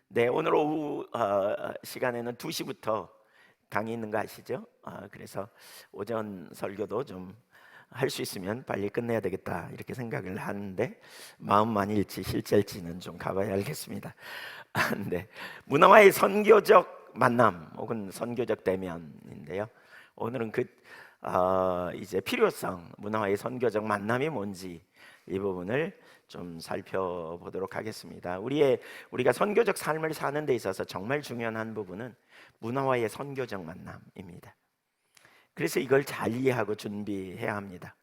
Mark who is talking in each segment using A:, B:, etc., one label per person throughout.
A: 네, 오늘 오후 시간에는 2시부터 강의 있는 거 아시죠? 그래서 오전 설교도 좀 할 수 있으면 빨리 끝내야 되겠다 이렇게 생각을 하는데 마음만일지 실제일지는 좀 가봐야 알겠습니다. 네, 문화와의 선교적 만남 혹은 선교적 대면인데요. 오늘은 이제 필요성, 문화와의 선교적 만남이 뭔지 이 부분을 좀 살펴보도록 하겠습니다. 우리가 선교적 삶을 사는 데 있어서 정말 중요한 한 부분은 문화와의 선교적 만남입니다. 그래서 이걸 잘 이해하고 준비해야 합니다.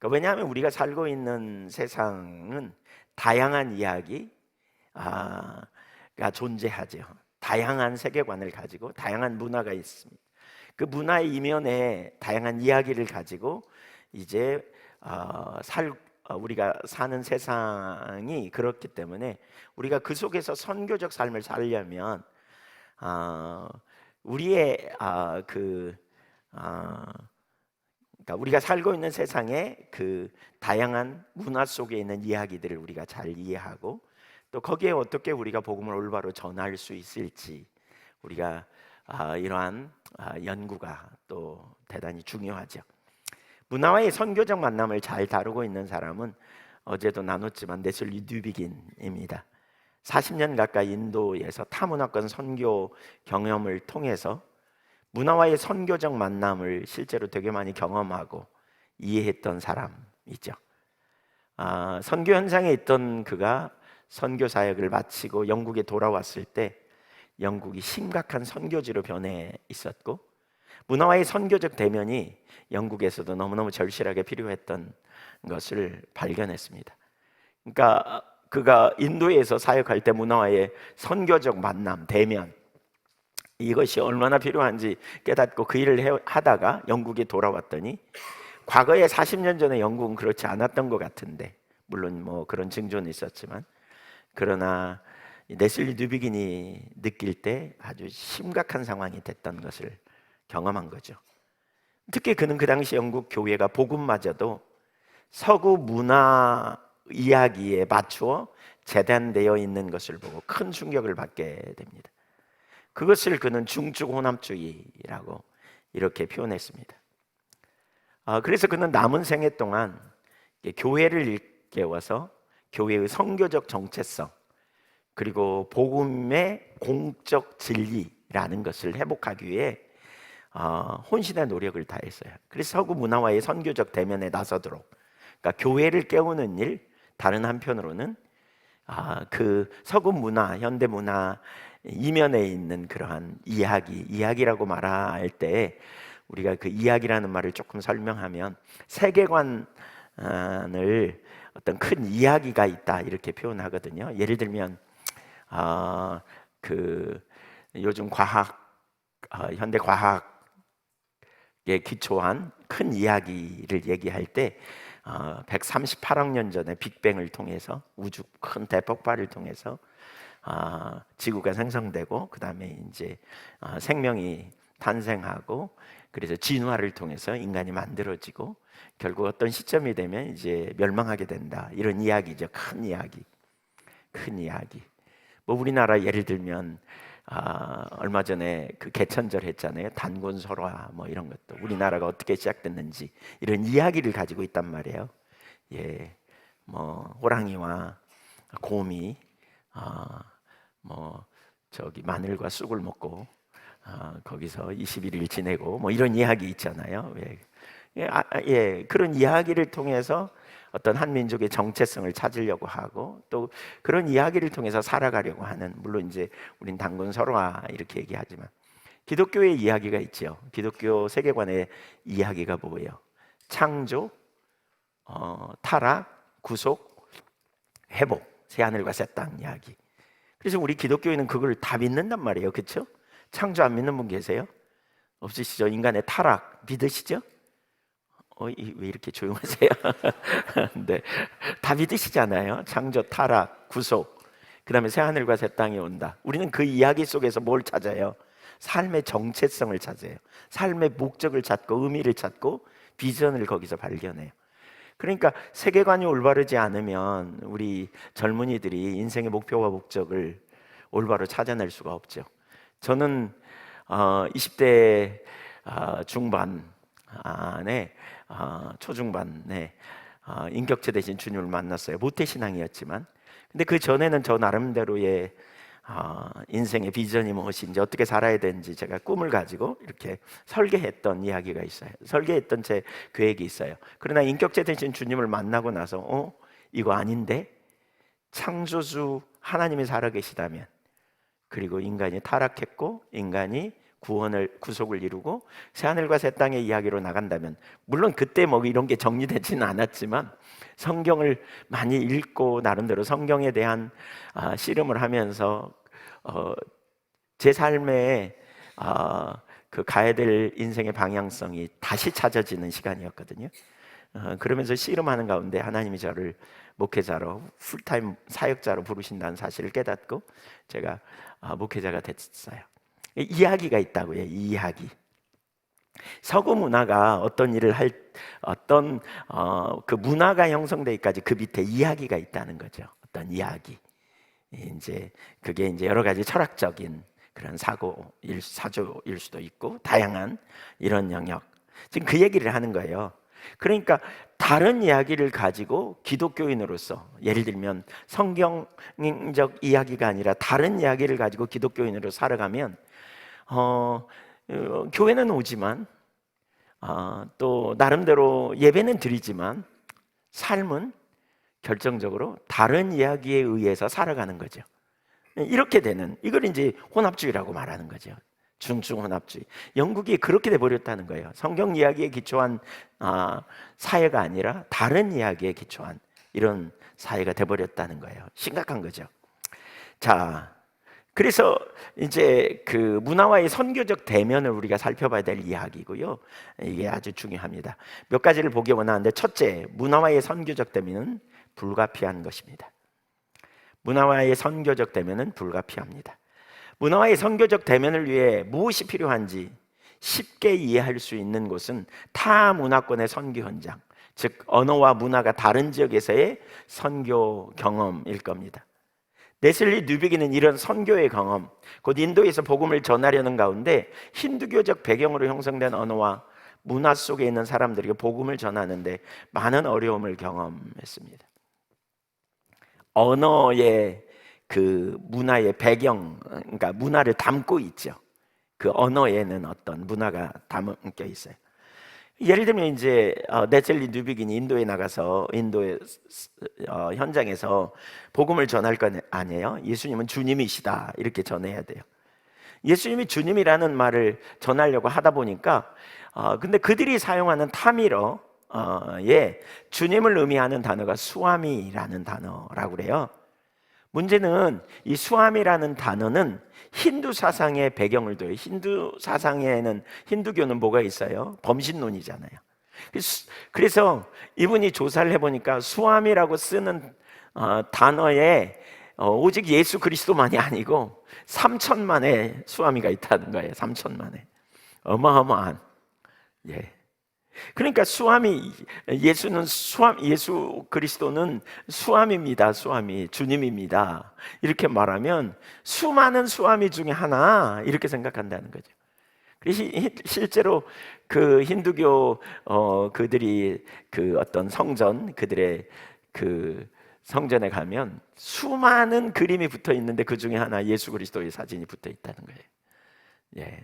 A: 왜냐하면 우리가 살고 있는 세상은 다양한 이야기가 존재하죠. 다양한 세계관을 가지고 다양한 문화가 있습니다. 그 문화의 이면에 다양한 이야기를 가지고 이제 우리가 사는 세상이 그렇기 때문에 우리가 그 속에서 선교적 삶을 살려면 우리의 그러니까 우리가 살고 있는 세상의 그 다양한 문화 속에 있는 이야기들을 우리가 잘 이해하고 또 거기에 어떻게 우리가 복음을 올바로 전할 수 있을지 우리가 이러한 연구가 또 대단히 중요하죠. 문화와의 선교적 만남을 잘 다루고 있는 사람은 어제도 나눴지만 네슬리 뉴비긴입니다. 40년 가까이 인도에서 타문화권 선교 경험을 통해서 문화와의 선교적 만남을 실제로 되게 많이 경험하고 이해했던 사람이죠. 선교 현장에 있던 그가 선교 사역을 마치고 영국에 돌아왔을 때 영국이 심각한 선교지로 변해 있었고 문화와의 선교적 대면이 영국에서도 너무너무 절실하게 필요했던 것을 발견했습니다. 그러니까 그가 인도에서 사역할 때 문화와의 선교적 만남, 대면 이것이 얼마나 필요한지 깨닫고 그 일을 하다가 영국에 돌아왔더니 과거에 40년 전에 영국은 그렇지 않았던 것 같은데 물론 뭐 그런 징조는 있었지만 그러나 네슬리 뉴비긴이 느낄 때 아주 심각한 상황이 됐던 것을 경험한 거죠. 특히 그는 그 당시 영국 교회가 복음마저도 서구 문화 이야기에 맞추어 재단되어 있는 것을 보고 큰 충격을 받게 됩니다. 그것을 그는 중축 혼합주의라고 이렇게 표현했습니다. 그래서 그는 남은 생애 동안 교회를 일깨워서 교회의 선교적 정체성 그리고 복음의 공적 진리라는 것을 회복하기 위해 혼신의 노력을 다했어요. 그래서 서구 문화와의 선교적 대면에 나서도록 그러니까 교회를 깨우는 일 다른 한편으로는 그 서구 문화, 현대 문화 이면에 있는 그러한 이야기라고 말할 때 우리가 그 이야기라는 말을 조금 설명하면 세계관을 어떤 큰 이야기가 있다 이렇게 표현하거든요. 예를 들면 그 요즘 현대 과학에 기초한 큰 이야기를 얘기할 때 138억 년 전에 빅뱅을 통해서 우주 큰 대폭발을 통해서 지구가 생성되고 그 다음에 이제 생명이 탄생하고 그래서 진화를 통해서 인간이 만들어지고 결국 어떤 시점이 되면 이제 멸망하게 된다 이런 이야기죠. 큰 이야기. 뭐 우리나라 예를 들면 얼마 전에 그 개천절 했잖아요. 단군 설화 뭐 이런 것도 우리나라가 어떻게 시작됐는지 이런 이야기를 가지고 있단 말이에요. 예, 뭐 호랑이와 곰이 뭐 저기 마늘과 쑥을 먹고 거기서 21일 지내고 뭐 이런 이야기 있잖아요. 그런 이야기를 통해서 어떤 한 민족의 정체성을 찾으려고 하고 또 그런 이야기를 통해서 살아가려고 하는 물론 이제 우린 단군 설화 이렇게 얘기하지만 기독교의 이야기가 있죠. 기독교 세계관의 이야기가 뭐예요? 창조, 타락, 구속, 회복, 새하늘과 새 땅 이야기. 그래서 우리 기독교인은 그걸 다 믿는단 말이에요. 그렇죠? 창조 안 믿는 분 계세요? 없으시죠? 인간의 타락 믿으시죠? 왜 이렇게 조용하세요? 네, 다 믿으시잖아요. 창조, 타락, 구속, 그 다음에 새하늘과 새 땅이 온다. 우리는 그 이야기 속에서 뭘 찾아요? 삶의 정체성을 찾아요. 삶의 목적을 찾고 의미를 찾고 비전을 거기서 발견해요. 그러니까 세계관이 올바르지 않으면 우리 젊은이들이 인생의 목표와 목적을 올바로 찾아낼 수가 없죠. 저는 20대 중반에 초중반에 인격체 대신 주님을 만났어요. 모태신앙이었지만, 근데 그 전에는 저 나름대로의 인생의 비전이 무엇인지, 어떻게 살아야 되는지 제가 꿈을 가지고 이렇게 설계했던 이야기가 있어요. 설계했던 제 계획이 있어요. 그러나 인격체 대신 주님을 만나고 나서 이거 아닌데? 창조주 하나님이 살아계시다면, 그리고 인간이 타락했고 인간이 구속을 이루고 새하늘과 새 땅의 이야기로 나간다면, 물론 그때 뭐 이런 게 정리되지는 않았지만 성경을 많이 읽고 나름대로 성경에 대한 씨름을 하면서 제 삶에 그 가야 될 인생의 방향성이 다시 찾아지는 시간이었거든요. 그러면서 씨름하는 가운데 하나님이 저를 목회자로, 풀타임 사역자로 부르신다는 사실을 깨닫고 제가 목회자가 됐어요. 이야기가 있다고요. 이야기. 서구 문화가 어떤 일을 그 문화가 형성되기까지 그 밑에 이야기가 있다는 거죠. 어떤 이야기. 이제 그게 이제 여러 가지 철학적인 그런 사조일 수도 있고, 다양한 이런 영역. 지금 그 얘기를 하는 거예요. 그러니까 다른 이야기를 가지고 기독교인으로서, 예를 들면 성경적 이야기가 아니라 다른 이야기를 가지고 기독교인으로 살아가면 교회는 오지만 또 나름대로 예배는 드리지만 삶은 결정적으로 다른 이야기에 의해서 살아가는 거죠. 이렇게 되는, 이걸 이제 혼합주의라고 말하는 거죠. 중증혼합주의. 영국이 그렇게 돼버렸다는 거예요. 성경 이야기에 기초한 사회가 아니라 다른 이야기에 기초한 이런 사회가 돼버렸다는 거예요. 심각한 거죠. 자, 그래서 이제 그 문화와의 선교적 대면을 우리가 살펴봐야 될 이야기고요. 이게 아주 중요합니다. 몇 가지를 보기 원하는데, 첫째, 문화와의 선교적 대면은 불가피한 것입니다. 문화와의 선교적 대면은 불가피합니다. 문화와의 선교적 대면을 위해 무엇이 필요한지 쉽게 이해할 수 있는 곳은 타 문화권의 선교 현장, 즉 언어와 문화가 다른 지역에서의 선교 경험일 겁니다. 네슬리 뉴비기는 이런 선교의 경험, 곧 인도에서 복음을 전하려는 가운데 힌두교적 배경으로 형성된 언어와 문화 속에 있는 사람들에게 복음을 전하는데 많은 어려움을 경험했습니다. 언어의 그 문화의 배경, 그러니까 문화를 담고 있죠. 그 언어에는 어떤 문화가 담겨 있어요. 예를 들면 이제 네슬리 뉴비긴이 인도에 나가서 인도의 현장에서 복음을 전할 거 아니에요. 예수님은 주님이시다 이렇게 전해야 돼요. 예수님이 주님이라는 말을 전하려고 하다 보니까 근데 그들이 사용하는 타미러에 주님을 의미하는 단어가 수아미라는 단어라고 그래요. 문제는 이 수아미라는 단어는 힌두 사상의 배경을 둬요. 힌두 사상에는, 힌두교는 뭐가 있어요? 범신론이잖아요. 그래서 이분이 조사를 해보니까 수아미라고 쓰는 단어에 오직 예수 그리스도만이 아니고 3천만의 수아미가 있다는 거예요. 3천만의. 어마어마한. 예. 그러니까 예수 그리스도는 수암입니다. 수암이 주님입니다. 이렇게 말하면 수많은 수암이 중에 하나 이렇게 생각한다는 거죠. 그래서 실제로 그 힌두교 그들이 그 어떤 성전, 그들의 그 성전에 가면 수많은 그림이 붙어 있는데 그 중에 하나 예수 그리스도의 사진이 붙어 있다는 거예요. 예.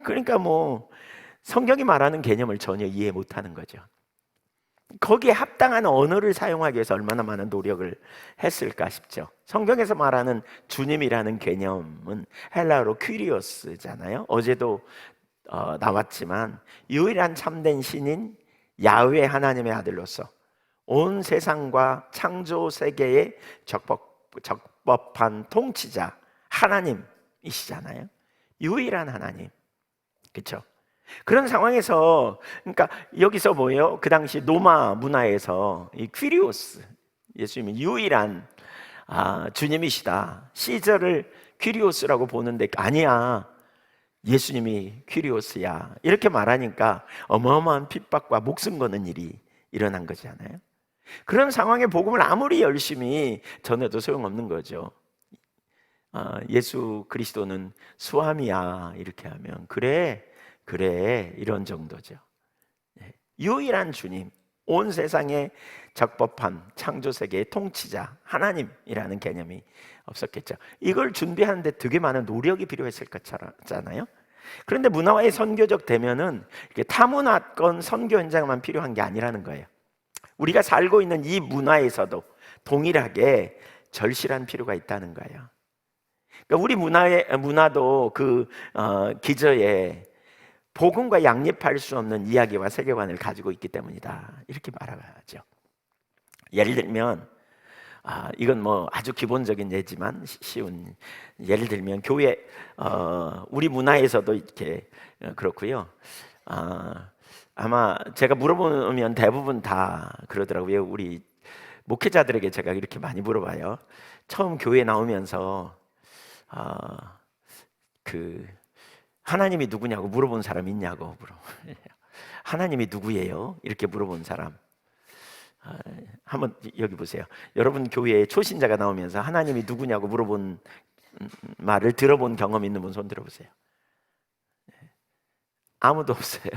A: 그러니까 뭐 성경이 말하는 개념을 전혀 이해 못하는 거죠. 거기에 합당한 언어를 사용하기 위해서 얼마나 많은 노력을 했을까 싶죠. 성경에서 말하는 주님이라는 개념은 헬라어로 퀴리오스잖아요. 어제도 나왔지만 유일한 참된 신인 야훼 하나님의 아들로서 온 세상과 창조 세계의 적법한 통치자 하나님이시잖아요. 유일한 하나님. 그렇죠? 그런 상황에서, 그러니까 여기서 뭐예요? 그 당시 로마 문화에서 이 퀴리오스, 예수님이 유일한 주님이시다. 시저를 퀴리오스라고 보는데 아니야, 예수님이 퀴리오스야. 이렇게 말하니까 어마어마한 핍박과 목숨 거는 일이 일어난 거잖아요. 그런 상황에 복음을 아무리 열심히 전해도 소용없는 거죠. 예수 그리스도는 수함이야 이렇게 하면 그래 그래 이런 정도죠. 유일한 주님, 온 세상에 적법한 창조 세계의 통치자 하나님이라는 개념이 없었겠죠. 이걸 준비하는데 되게 많은 노력이 필요했을 거잖아요. 그런데 문화와의 선교적 대면은 타문화권 선교 현장만 필요한 게 아니라는 거예요. 우리가 살고 있는 이 문화에서도 동일하게 절실한 필요가 있다는 거예요. 그러니까 우리 문화도 그 기저에 복음과 양립할 수 없는 이야기와 세계관을 가지고 있기 때문이다. 이렇게 말하죠. 예를 들면 이건 뭐 아주 기본적인 예지만 쉬운 예를 들면 교회 우리 문화에서도 이렇게 그렇고요. 아마 제가 물어보면 대부분 다 그러더라고요. 우리 목회자들에게 제가 이렇게 많이 물어봐요. 처음 교회 나오면서 그 하나님이 누구냐고 물어본 사람 있냐고 하나님이 누구예요? 이렇게 물어본 사람 한번 여기 보세요. 여러분 교회에 초신자가 나오면서 하나님이 누구냐고 물어본 말을 들어본 경험 있는 분 손 들어보세요. 아무도 없어요.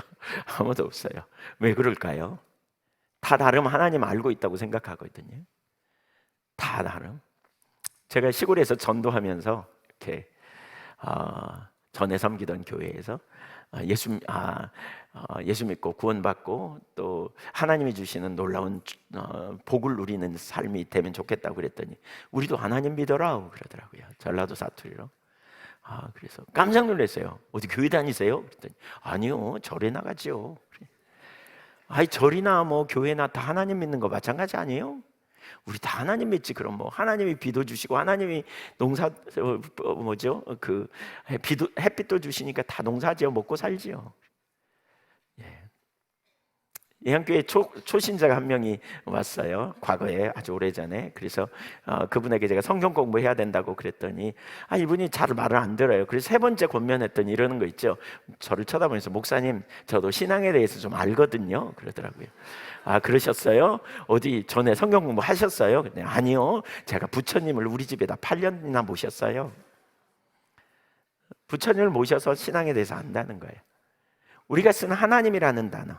A: 아무도 없어요. 왜 그럴까요? 다 다름 하나님 알고 있다고 생각하거든요. 다 다름. 제가 시골에서 전도하면서 이렇게 전에 섬기던 교회에서 예수 믿고 구원받고 또 하나님이 주시는 놀라운 복을 누리는 삶이 되면 좋겠다고 그랬더니 우리도 하나님 믿어라 그러더라고요. 전라도 사투리로. 그래서 깜짝 놀랐어요. 어디 교회 다니세요? 그랬더니 아니요, 절에 나가지요. 절이나 뭐 교회나 다 하나님 믿는 거 마찬가지 아니에요? 우리 다 하나님 믿지. 그럼 뭐 하나님이 비도 주시고 하나님이 농사 그 햇빛도 주시니까 다 농사지어 먹고 살지요. 예한교회 초신자가 한 명이 왔어요. 과거에 아주 오래전에. 그래서 그분에게 제가 성경 공부해야 된다고 그랬더니 이분이 잘 말을 안 들어요. 그래서 세 번째 권면했더니 이러는 거 있죠. 저를 쳐다보면서 목사님 저도 신앙에 대해서 좀 알거든요 그러더라고요. 그러셨어요? 어디 전에 성경 공부 하셨어요? 근데 아니요, 제가 부처님을 우리 집에다 8년이나 모셨어요. 부처님을 모셔서 신앙에 대해서 안다는 거예요. 우리가 쓰는 하나님이라는 단어,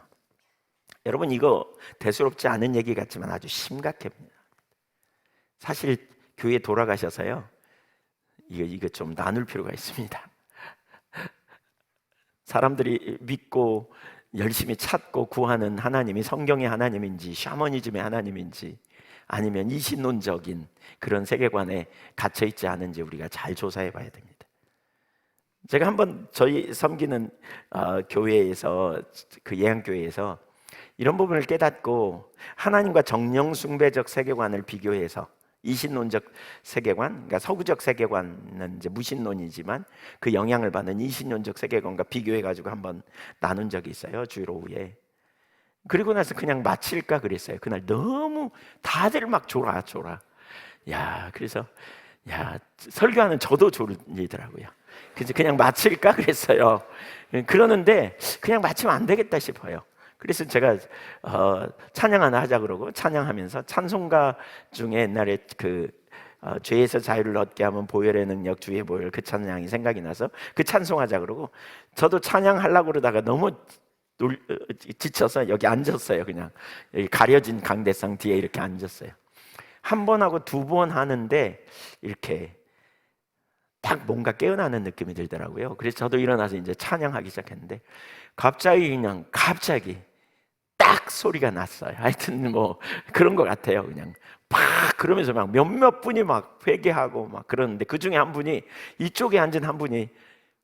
A: 여러분 이거 대수롭지 않은 얘기 같지만 아주 심각합니다. 사실 교회 돌아가셔서요, 이거 좀 나눌 필요가 있습니다. 사람들이 믿고 열심히 찾고 구하는 하나님이 성경의 하나님인지 샤머니즘의 하나님인지 아니면 이신론적인 그런 세계관에 갇혀 있지 않은지 우리가 잘 조사해 봐야 됩니다. 제가 한번 저희 섬기는 교회에서, 그 예한교회에서 이런 부분을 깨닫고 하나님과 정령 숭배적 세계관을 비교해서 이신론적 세계관, 그러니까 서구적 세계관은 이제 무신론이지만 그 영향을 받는 이신론적 세계관과 비교해가지고 한번 나눈 적이 있어요, 주일 오후에. 그리고 나서 그냥 마칠까 그랬어요. 그날 너무 다들 막 졸아. 그래서 설교하는 저도 졸리더라고요. 그래서 그냥 마칠까 그랬어요. 그러는데 그냥 마치면 안 되겠다 싶어요. 그래서 제가 찬양 하나 하자 그러고 찬양하면서 찬송가 중에 옛날에 죄에서 자유를 얻게 하면 보혈의 능력 주의 보혈, 그 찬양이 생각이 나서 그 찬송하자 그러고 저도 찬양하려고 그러다가 너무 지쳐서 여기 앉았어요. 그냥 여기 가려진 강대상 뒤에 이렇게 앉았어요. 한 번 하고 두 번 하는데 이렇게 딱 뭔가 깨어나는 느낌이 들더라고요. 그래서 저도 일어나서 이제 찬양하기 시작했는데 갑자기 딱 소리가 났어요. 하여튼 뭐 그런 것 같아요. 그냥 팍 그러면서 막 몇몇 분이 막 회개하고 막 그러는데 그 중에 한 분이, 이쪽에 앉은 한 분이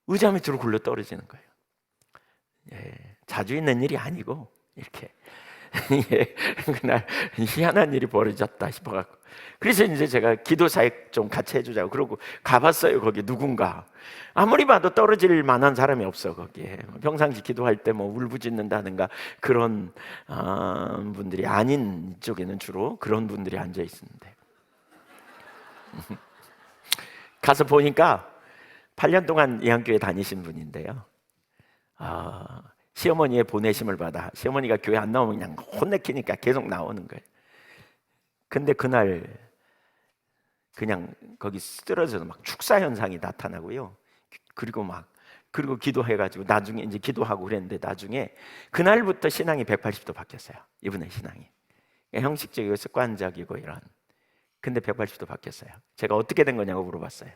A: 의자 밑으로 굴러 떨어지는 거예요. 자주 있는 일이 아니고 이렇게 그날 희한한 일이 벌어졌다 싶어갖고, 그래서 이제 제가 기도 사역 좀 같이 해주자고 그러고 가봤어요. 거기 누군가 아무리 봐도 떨어질 만한 사람이 없어. 거기에 평상시 기도할 때 뭐 울부짖는다든가 그런 분들이 아닌 쪽에는 주로 그런 분들이 앉아 있었는데 가서 보니까 8년 동안 예한교회 다니신 분인데요. 시어머니의 보내심을 받아 시어머니가 교회 안 나오면 그냥 혼내키니까 계속 나오는 거예요. 근데 그날 그냥 거기 쓰러져서 막 축사 현상이 나타나고요. 그리고 기도해가지고 나중에 이제 기도하고 그랬는데 나중에 그날부터 신앙이 180도 바뀌었어요. 이분의 신앙이 형식적이고 습관적이고 이런. 근데 180도 바뀌었어요. 제가 어떻게 된 거냐고 물어봤어요.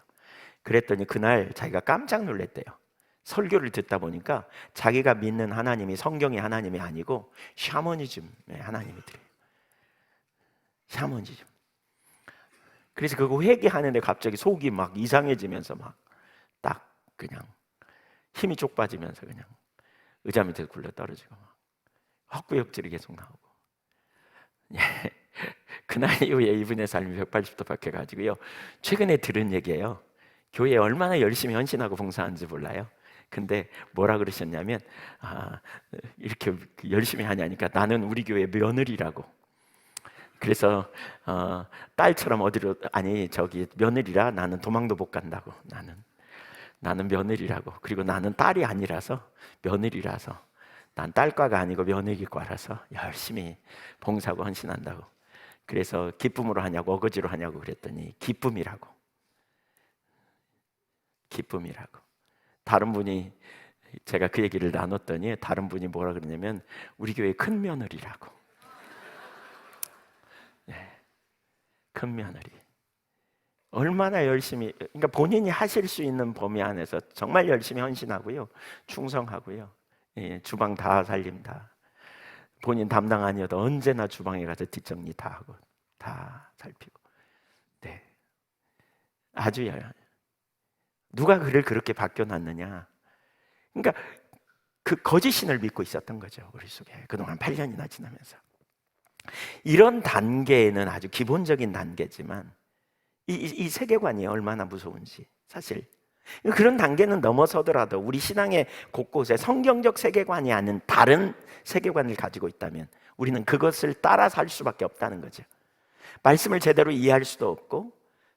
A: 그랬더니 그날 자기가 깜짝 놀랐대요. 설교를 듣다 보니까 자기가 믿는 하나님이 성경의 하나님이 아니고 샤머니즘의 하나님이더래요. 샤머니즘. 그래서 그거 회개하는데 갑자기 속이 막 이상해지면서 막 딱 그냥 힘이 쪽 빠지면서 그냥 의자 밑에서 굴러 떨어지고 막 헛구역질이 계속 나오고. 예. 그날 이후에 이분의 삶이 180도 바뀌어가지고요. 최근에 들은 얘기예요. 교회에 얼마나 열심히 헌신하고 봉사하는지 몰라요. 근데 뭐라 그러셨냐면 이렇게 열심히 하냐니까 나는 우리 교회 며느리라고. 그래서 딸처럼 어디로 저기 며느리라 나는 도망도 못 간다고. 나는 며느리라고. 그리고 나는 딸이 아니라서 며느리라서 난 딸과가 아니고 며느리과라서 열심히 봉사하고 헌신한다고. 그래서 기쁨으로 하냐고 어거지로 하냐고 그랬더니 기쁨이라고. 다른 분이 제가 그 얘기를 나눴더니 다른 분이 뭐라 그러냐면 우리 교회 큰 며느리라고. 네, 큰 며느리. 얼마나 열심히, 그러니까 본인이 하실 수 있는 범위 안에서 정말 열심히 헌신하고요, 충성하고요. 예, 주방 다 살림다. 본인 담당 아니어도 언제나 주방에 가서 뒷정리 다 하고 다 살피고. 네, 아주 누가 그를 그렇게 바뀌어놨느냐? 그러니까 그 거짓신을 믿고 있었던 거죠, 우리 속에 그동안 8년이나 지나면서. 이런 단계는 아주 기본적인 단계지만 이 세계관이 얼마나 무서운지 사실 그런 단계는 넘어서더라도 우리 신앙의 곳곳에 성경적 세계관이 아닌 다른 세계관을 가지고 있다면 우리는 그것을 따라 살 수밖에 없다는 거죠. 말씀을 제대로 이해할 수도 없고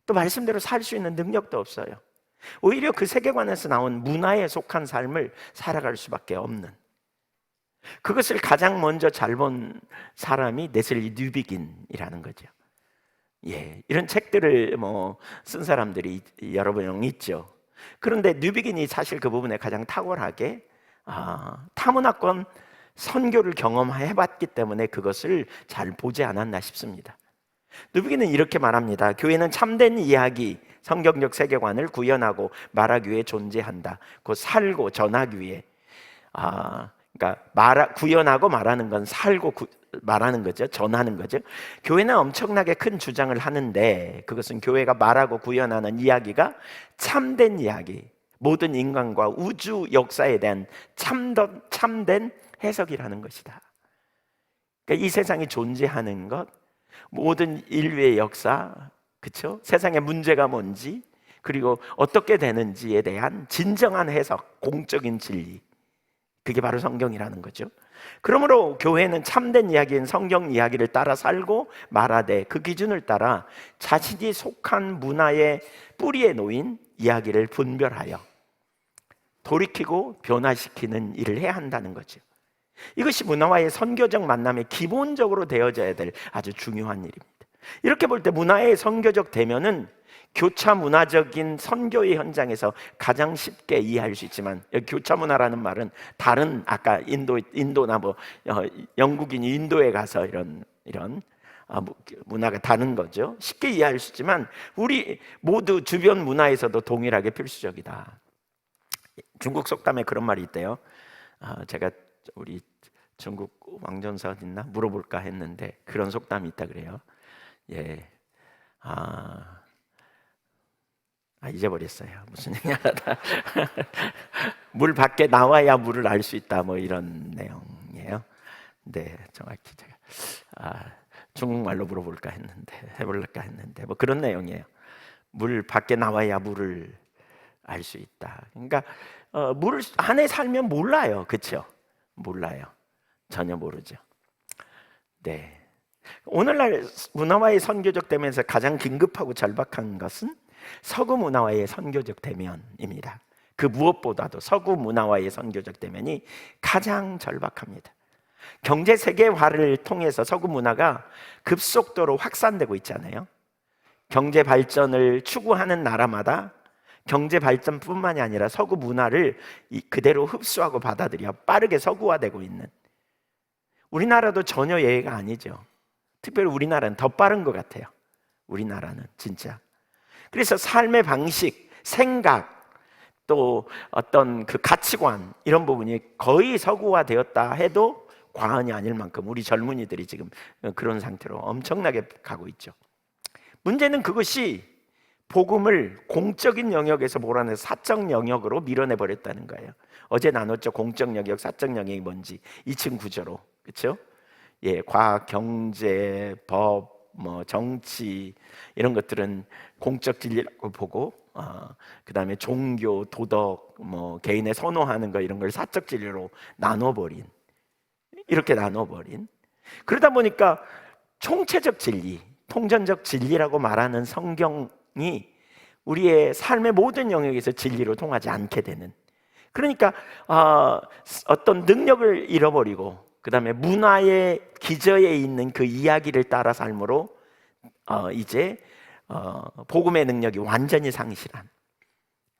A: 또 말씀대로 살 수 있는 능력도 없어요. 오히려 그 세계관에서 나온 문화에 속한 삶을 살아갈 수밖에 없는, 그것을 가장 먼저 잘 본 사람이 네슬리 뉴비긴이라는 거죠. 예, 이런 책들을 쓴 사람들이 여러 명 있죠. 그런데 뉴비긴이 사실 그 부분에 가장 탁월하게 타문화권 선교를 경험해봤기 때문에 그것을 잘 보지 않았나 싶습니다. 뉴비긴은 이렇게 말합니다. 교회는 참된 이야기, 성경적 세계관을 구현하고 말하기 위해 존재한다. 곧 살고 전하기 위해. 그러니까 구현하고 말하는 건 살고 말하는 거죠. 전하는 거죠. 교회는 엄청나게 큰 주장을 하는데 그것은 교회가 말하고 구현하는 이야기가 참된 이야기, 모든 인간과 우주 역사에 대한 참된 해석이라는 것이다. 그러니까 이 세상이 존재하는 것, 모든 인류의 역사, 그렇죠? 세상의 문제가 뭔지, 그리고 어떻게 되는지에 대한 진정한 해석, 공적인 진리, 그게 바로 성경이라는 거죠. 그러므로 교회는 참된 이야기인 성경 이야기를 따라 살고 말하되 그 기준을 따라 자신이 속한 문화의 뿌리에 놓인 이야기를 분별하여 돌이키고 변화시키는 일을 해야 한다는 거죠. 이것이 문화와의 선교적 만남에 기본적으로 되어져야 될 아주 중요한 일입니다. 이렇게 볼 때 문화의 선교적 대면은 교차 문화적인 선교의 현장에서 가장 쉽게 이해할 수 있지만, 교차 문화라는 말은 다른 아까 인도나 영국인이 인도에 가서 이런 문화가 다른 거죠. 쉽게 이해할 수 있지만 우리 모두 주변 문화에서도 동일하게 필수적이다. 중국 속담에 그런 말이 있대요. 제가 우리 중국 왕전사 있나 물어볼까 했는데 그런 속담이 있다 그래요. 예, 잊어버렸어요. 무슨 얘기하다. 물 밖에 나와야 물을 알 수 있다. 이런 내용이에요. 네, 정확히 제가 중국말로 물어볼까 했는데 해볼까 했는데 그런 내용이에요. 물 밖에 나와야 물을 알 수 있다. 그러니까 물 안에 살면 몰라요, 그렇죠? 몰라요, 전혀 모르죠. 네. 오늘날 문화와의 선교적 대면에서 가장 긴급하고 절박한 것은 서구 문화와의 선교적 대면입니다. 그 무엇보다도 서구 문화와의 선교적 대면이 가장 절박합니다. 경제 세계화를 통해서 서구 문화가 급속도로 확산되고 있잖아요. 경제 발전을 추구하는 나라마다 경제 발전뿐만이 아니라 서구 문화를 그대로 흡수하고 받아들여 빠르게 서구화되고 있는, 우리나라도 전혀 예외가 아니죠. 특별히 우리나라는 더 빠른 것 같아요. 우리나라는 진짜. 그래서 삶의 방식, 생각, 또 어떤 그 가치관, 이런 부분이 거의 서구화되었다 해도 과언이 아닐 만큼 우리 젊은이들이 지금 그런 상태로 엄청나게 가고 있죠. 문제는 그것이 복음을 공적인 영역에서 몰아내서 사적 영역으로 밀어내 버렸다는 거예요. 어제 나눴죠. 공적 영역, 사적 영역이 뭔지 2층 구조로. 그렇죠? 예, 과학, 경제, 법, 뭐 정치, 이런 것들은 공적 진리라고 보고, 그다음에 종교, 도덕, 뭐 개인의 선호하는 거, 이런 걸 사적 진리로 나눠버린, 이렇게 나눠버린. 그러다 보니까 총체적 진리, 통전적 진리라고 말하는 성경이 우리의 삶의 모든 영역에서 진리로 통하지 않게 되는, 그러니까 어떤 능력을 잃어버리고 그 다음에 문화의 기저에 있는 그 이야기를 따라 삶으로 이제 복음의 능력이 완전히 상실한,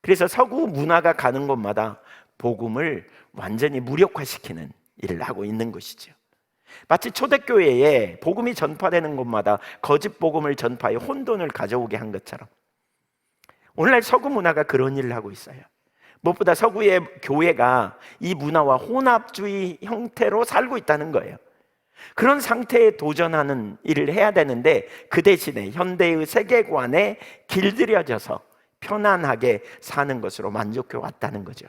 A: 그래서 서구 문화가 가는 곳마다 복음을 완전히 무력화시키는 일을 하고 있는 것이죠. 마치 초대교회에 복음이 전파되는 곳마다 거짓 복음을 전파해 혼돈을 가져오게 한 것처럼 오늘날 서구 문화가 그런 일을 하고 있어요. 무엇보다 서구의 교회가 이 문화와 혼합주의 형태로 살고 있다는 거예요. 그런 상태에 도전하는 일을 해야 되는데 그 대신에 현대의 세계관에 길들여져서 편안하게 사는 것으로 만족해 왔다는 거죠.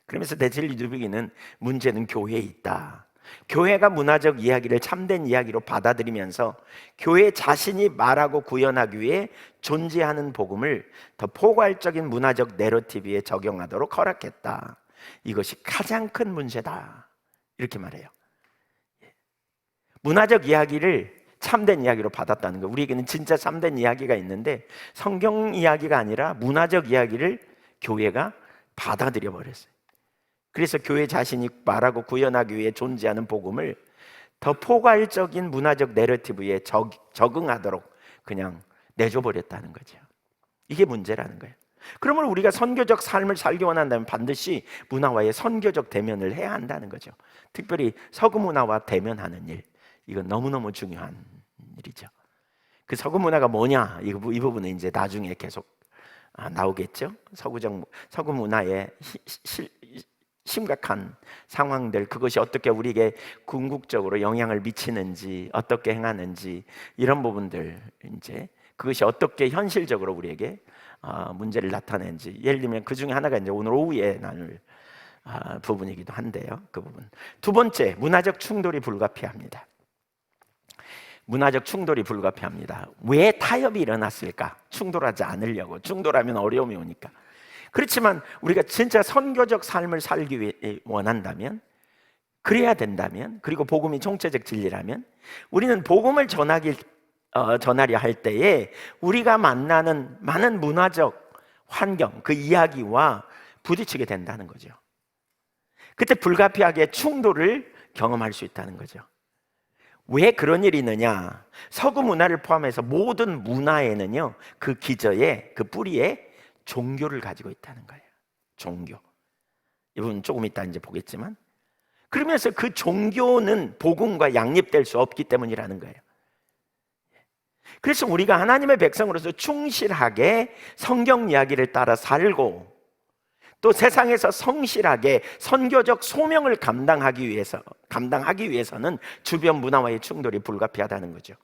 A: 그러면서 데슬리 누비기는 문제는 교회에 있다. 교회가 문화적 이야기를 참된 이야기로 받아들이면서 교회 자신이 말하고 구현하기 위해 존재하는 복음을 더 포괄적인 문화적 내러티브에 적용하도록 허락했다. 이것이 가장 큰 문제다. 이렇게 말해요. 문화적 이야기를 참된 이야기로 받았다는 거. 우리에게는 진짜 참된 이야기가 있는데 성경 이야기가 아니라 문화적 이야기를 교회가 받아들여 버렸어요. 그래서 교회 자신이 말하고 구현하기 위해 존재하는 복음을 더 포괄적인 문화적 내러티브에 적응하도록 그냥 내줘버렸다는 거죠. 이게 문제라는 거예요. 그러면 우리가 선교적 삶을 살기 원한다면 반드시 문화와의 선교적 대면을 해야 한다는 거죠. 특별히 서구 문화와 대면하는 일, 이건 너무너무 중요한 일이죠. 그 서구 문화가 뭐냐, 이 부분은 이제 나중에 계속 나오겠죠. 서구 문화의 심각한 상황들, 그것이 어떻게 우리에게 궁극적으로 영향을 미치는지, 어떻게 행하는지, 이런 부분들, 이제 그것이 어떻게 현실적으로 우리에게 문제를 나타내는지, 예를 들면 그 중에 하나가 이제 오늘 오후에 나눌 부분이기도 한데요. 그 부분. 두 번째, 문화적 충돌이 불가피합니다. 문화적 충돌이 불가피합니다. 왜 타협이 일어났을까? 충돌하지 않으려고. 충돌하면 어려움이 오니까. 그렇지만 우리가 진짜 선교적 삶을 살기 원한다면, 그래야 된다면, 그리고 복음이 총체적 진리라면 우리는 복음을 전하려 할 때에 우리가 만나는 많은 문화적 환경, 그 이야기와 부딪히게 된다는 거죠. 그때 불가피하게 충돌을 경험할 수 있다는 거죠. 왜 그런 일이 있느냐? 서구 문화를 포함해서 모든 문화에는요, 그 기저에, 그 뿌리에 종교를 가지고 있다는 거예요. 종교. 이 부분 조금 이따 이제 보겠지만, 그러면서 그 종교는 복음과 양립될 수 없기 때문이라는 거예요. 그래서 우리가 하나님의 백성으로서 충실하게 성경 이야기를 따라 살고 또 세상에서 성실하게 선교적 소명을 감당하기 위해서는 주변 문화와의 충돌이 불가피하다는 거죠.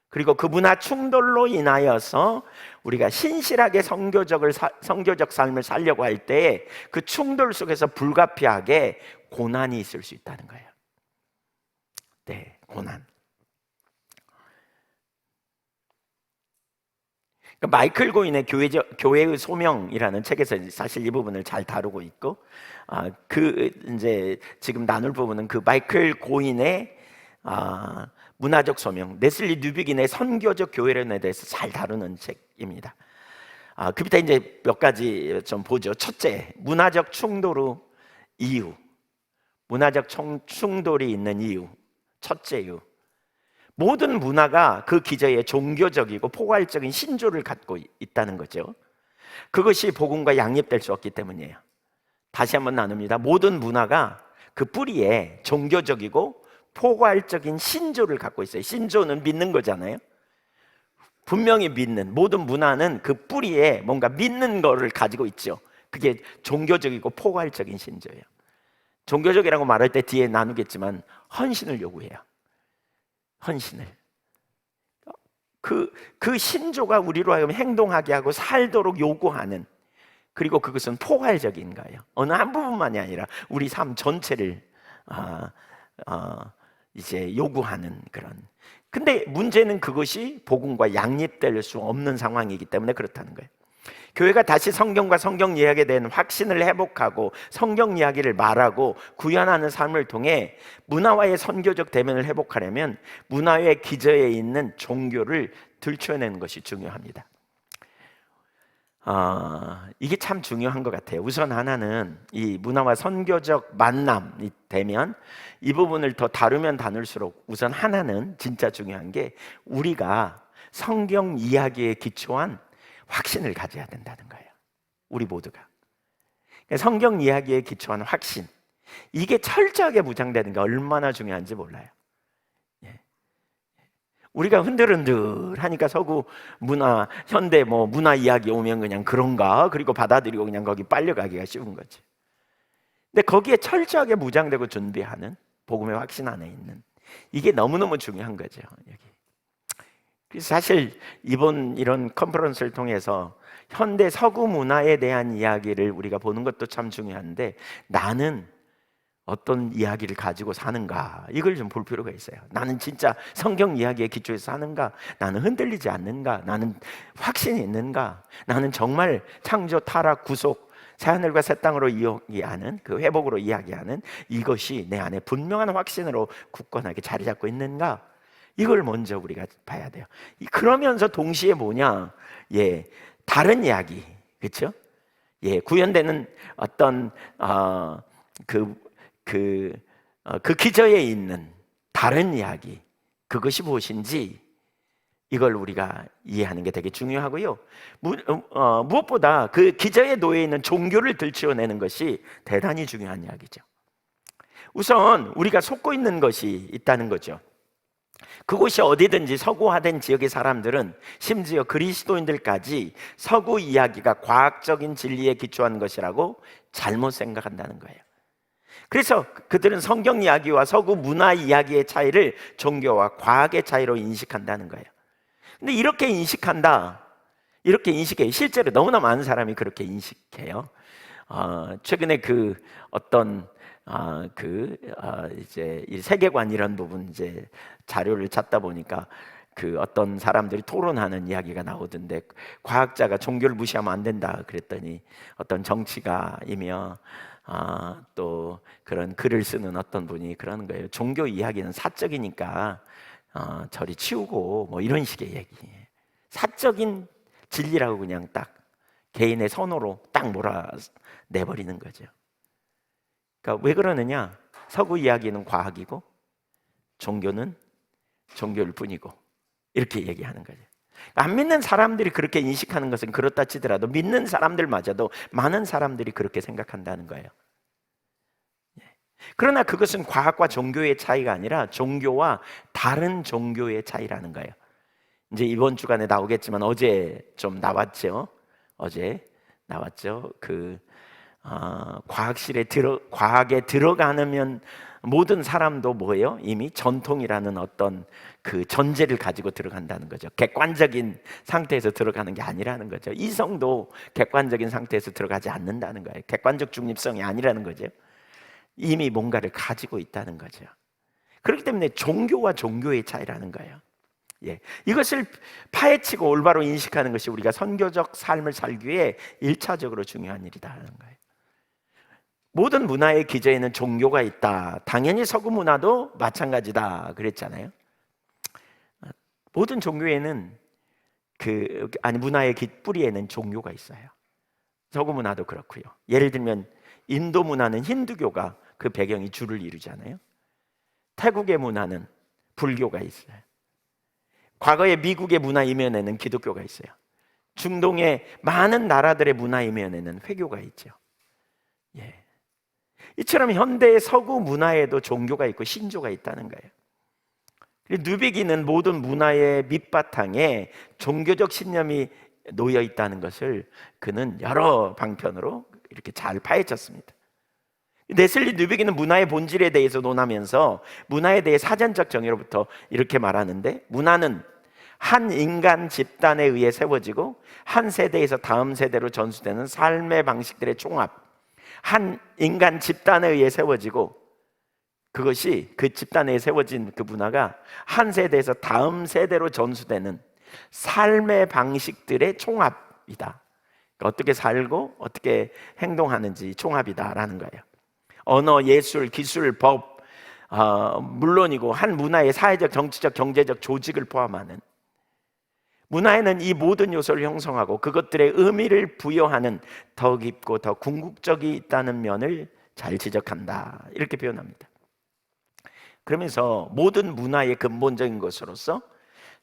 A: 그리고 그 문화 충돌로 인하여서 우리가 신실하게 선교적 삶을 살려고 할 때 그 충돌 속에서 불가피하게 고난이 있을 수 있다는 거예요. 네, 고난. 그러니까 마이클 고인의 교회의 소명이라는 책에서 사실 이 부분을 잘 다루고 있고, 그 이제 지금 나눌 부분은 그 마이클 고인의 문화적 소명, 레슬리 뉴비긴의 선교적 교회론에 대해서 잘 다루는 책입니다. 그 밑에 이제 몇 가지 좀 보죠. 첫째, 문화적 충돌의 이유. 문화적 충돌이 있는 이유. 첫째 이유, 모든 문화가 그 기저에 종교적이고 포괄적인 신조를 갖고 있다는 거죠. 그것이 복음과 양립될 수 없기 때문이에요. 다시 한번 나눕니다. 모든 문화가 그 뿌리에 종교적이고 포괄적인 신조를 갖고 있어요. 신조는 믿는 거잖아요. 분명히 믿는, 모든 문화는 그 뿌리에 뭔가 믿는 거를 가지고 있죠. 그게 종교적이고 포괄적인 신조예요. 종교적이라고 말할 때 뒤에 나누겠지만 헌신을 요구해요. 헌신을. 그 신조가 우리로 하여금 행동하게 하고 살도록 요구하는, 그리고 그것은 포괄적인 거예요. 어느 한 부분만이 아니라 우리 삶 전체를 이제 요구하는 그런. 근데 문제는 그것이 복음과 양립될 수 없는 상황이기 때문에 그렇다는 거예요. 교회가 다시 성경과 성경 이야기에 대한 확신을 회복하고 성경 이야기를 말하고 구현하는 삶을 통해 문화와의 선교적 대면을 회복하려면 문화의 기저에 있는 종교를 들춰내는 것이 중요합니다. 이게 참 중요한 것 같아요. 우선 하나는 이 문화와 선교적 만남이 되면 이 부분을 더 다루면 다룰수록 우선 하나는 진짜 중요한 게 우리가 성경 이야기에 기초한 확신을 가져야 된다는 거예요. 우리 모두가 성경 이야기에 기초한 확신, 이게 철저하게 무장되는 게 얼마나 중요한지 몰라요. 우리가 흔들흔들 하니까 서구 문화, 현대 문화 이야기 오면 그냥 그런가, 그리고 받아들이고 그냥 거기 빨려가기가 쉬운 거지. 근데 거기에 철저하게 무장되고 준비하는 복음의 확신 안에 있는, 이게 너무너무 중요한 거죠. 여기. 그래서 사실 이번 이런 컨퍼런스를 통해서 현대 서구 문화에 대한 이야기를 우리가 보는 것도 참 중요한데, 나는 어떤 이야기를 가지고 사는가, 이걸 좀 볼 필요가 있어요. 나는 진짜 성경 이야기에 기초해서 사는가? 나는 흔들리지 않는가? 나는 확신이 있는가? 나는 정말 창조, 타락, 구속, 새하늘과 새 땅으로 이야기하는, 그 회복으로 이야기하는 이것이 내 안에 분명한 확신으로 굳건하게 자리 잡고 있는가? 이걸 먼저 우리가 봐야 돼요. 그러면서 동시에 뭐냐? 다른 이야기, 그렇죠? 구현되는 어떤 그 기저에 있는 다른 이야기, 그것이 무엇인지 이걸 우리가 이해하는 게 되게 중요하고요. 무엇보다 그 기저에 놓여 있는 종교를 들추어내는 것이 대단히 중요한 이야기죠. 우선 우리가 속고 있는 것이 있다는 거죠. 그곳이 어디든지 서구화된 지역의 사람들은, 심지어 그리스도인들까지 서구 이야기가 과학적인 진리에 기초한 것이라고 잘못 생각한다는 거예요. 그래서 그들은 성경 이야기와 서구 문화 이야기의 차이를 종교와 과학의 차이로 인식한다는 거예요. 근데 이렇게 인식한다, 이렇게 인식해요. 실제로 너무나 많은 사람이 그렇게 인식해요. 최근에 이제 이 세계관 이런 부분 이제 자료를 찾다 보니까 어떤 사람들이 토론하는 이야기가 나오던데, 과학자가 종교를 무시하면 안 된다 그랬더니 어떤 정치가이며 또 그런 글을 쓰는 어떤 분이 그러는 거예요. 종교 이야기는 사적이니까 저리 치우고 이런 식의 얘기. 사적인 진리라고 그냥 딱 개인의 선호로 딱 몰아내버리는 거죠. 그러니까 왜 그러느냐? 서구 이야기는 과학이고 종교는 종교일 뿐이고, 이렇게 얘기하는 거죠. 안 믿는 사람들이 그렇게 인식하는 것은 그렇다 치더라도 믿는 사람들마저도 많은 사람들이 그렇게 생각한다는 거예요. 그러나 그것은 과학과 종교의 차이가 아니라 종교와 다른 종교의 차이라는 거예요. 이제 이번 주간에 나오겠지만 어제 좀 나왔죠. 어제 나왔죠. 과학에 들어가면 모든 사람도 뭐예요? 이미 전통이라는 어떤 그 전제를 가지고 들어간다는 거죠. 객관적인 상태에서 들어가는 게 아니라는 거죠. 이성도 객관적인 상태에서 들어가지 않는다는 거예요. 객관적 중립성이 아니라는 거죠. 이미 뭔가를 가지고 있다는 거죠. 그렇기 때문에 종교와 종교의 차이라는 거예요. 이것을 파헤치고 올바로 인식하는 것이 우리가 선교적 삶을 살기 위해 1차적으로 중요한 일이라는 거예요. 모든 문화의 기저에는 종교가 있다. 당연히 서구 문화도 마찬가지다 그랬잖아요. 모든 종교에는 문화의 뿌리에는 종교가 있어요. 서구 문화도 그렇고요. 예를 들면 인도 문화는 힌두교가 그 배경이 주를 이루잖아요. 태국의 문화는 불교가 있어요. 과거에 미국의 문화 이면에는 기독교가 있어요. 중동의 많은 나라들의 문화 이면에는 회교가 있죠. 예. 이처럼 현대의 서구 문화에도 종교가 있고 신조가 있다는 거예요. 누비기는 모든 문화의 밑바탕에 종교적 신념이 놓여 있다는 것을 그는 여러 방편으로 이렇게 잘 파헤쳤습니다. 네슬리 누비기는 문화의 본질에 대해서 논하면서 문화에 대해 사전적 정의로부터 이렇게 말하는데, 문화는 한 인간 집단에 의해 세워지고 한 세대에서 다음 세대로 전수되는 삶의 방식들의 총합, 한 인간 집단에 의해 세워지고 그것이 그 집단에 세워진 그 문화가 한 세대에서 다음 세대로 전수되는 삶의 방식들의 총합이다. 어떻게 살고 어떻게 행동하는지 총합이다라는 거예요. 언어, 예술, 기술, 법 물론이고 한 문화의 사회적, 정치적, 경제적 조직을 포함하는, 문화에는 이 모든 요소를 형성하고 그것들의 의미를 부여하는 더 깊고 더 궁극적이 있다는 면을 잘 지적한다, 이렇게 표현합니다. 그러면서 모든 문화의 근본적인 것으로서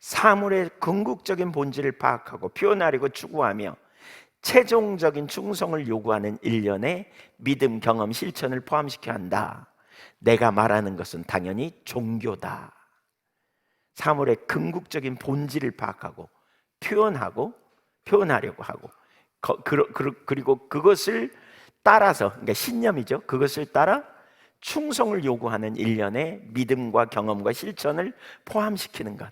A: 사물의 궁극적인 본질을 파악하고 표현하려고 추구하며 최종적인 충성을 요구하는 일련의 믿음, 경험, 실천을 포함시켜야 한다. 내가 말하는 것은 당연히 종교다. 사물의 궁극적인 본질을 파악하고 표현하려고 하고, 그리고 그것을 따라서, 그러니까 신념이죠. 그것을 따라 충성을 요구하는 일련의 믿음과 경험과 실천을 포함시키는 것.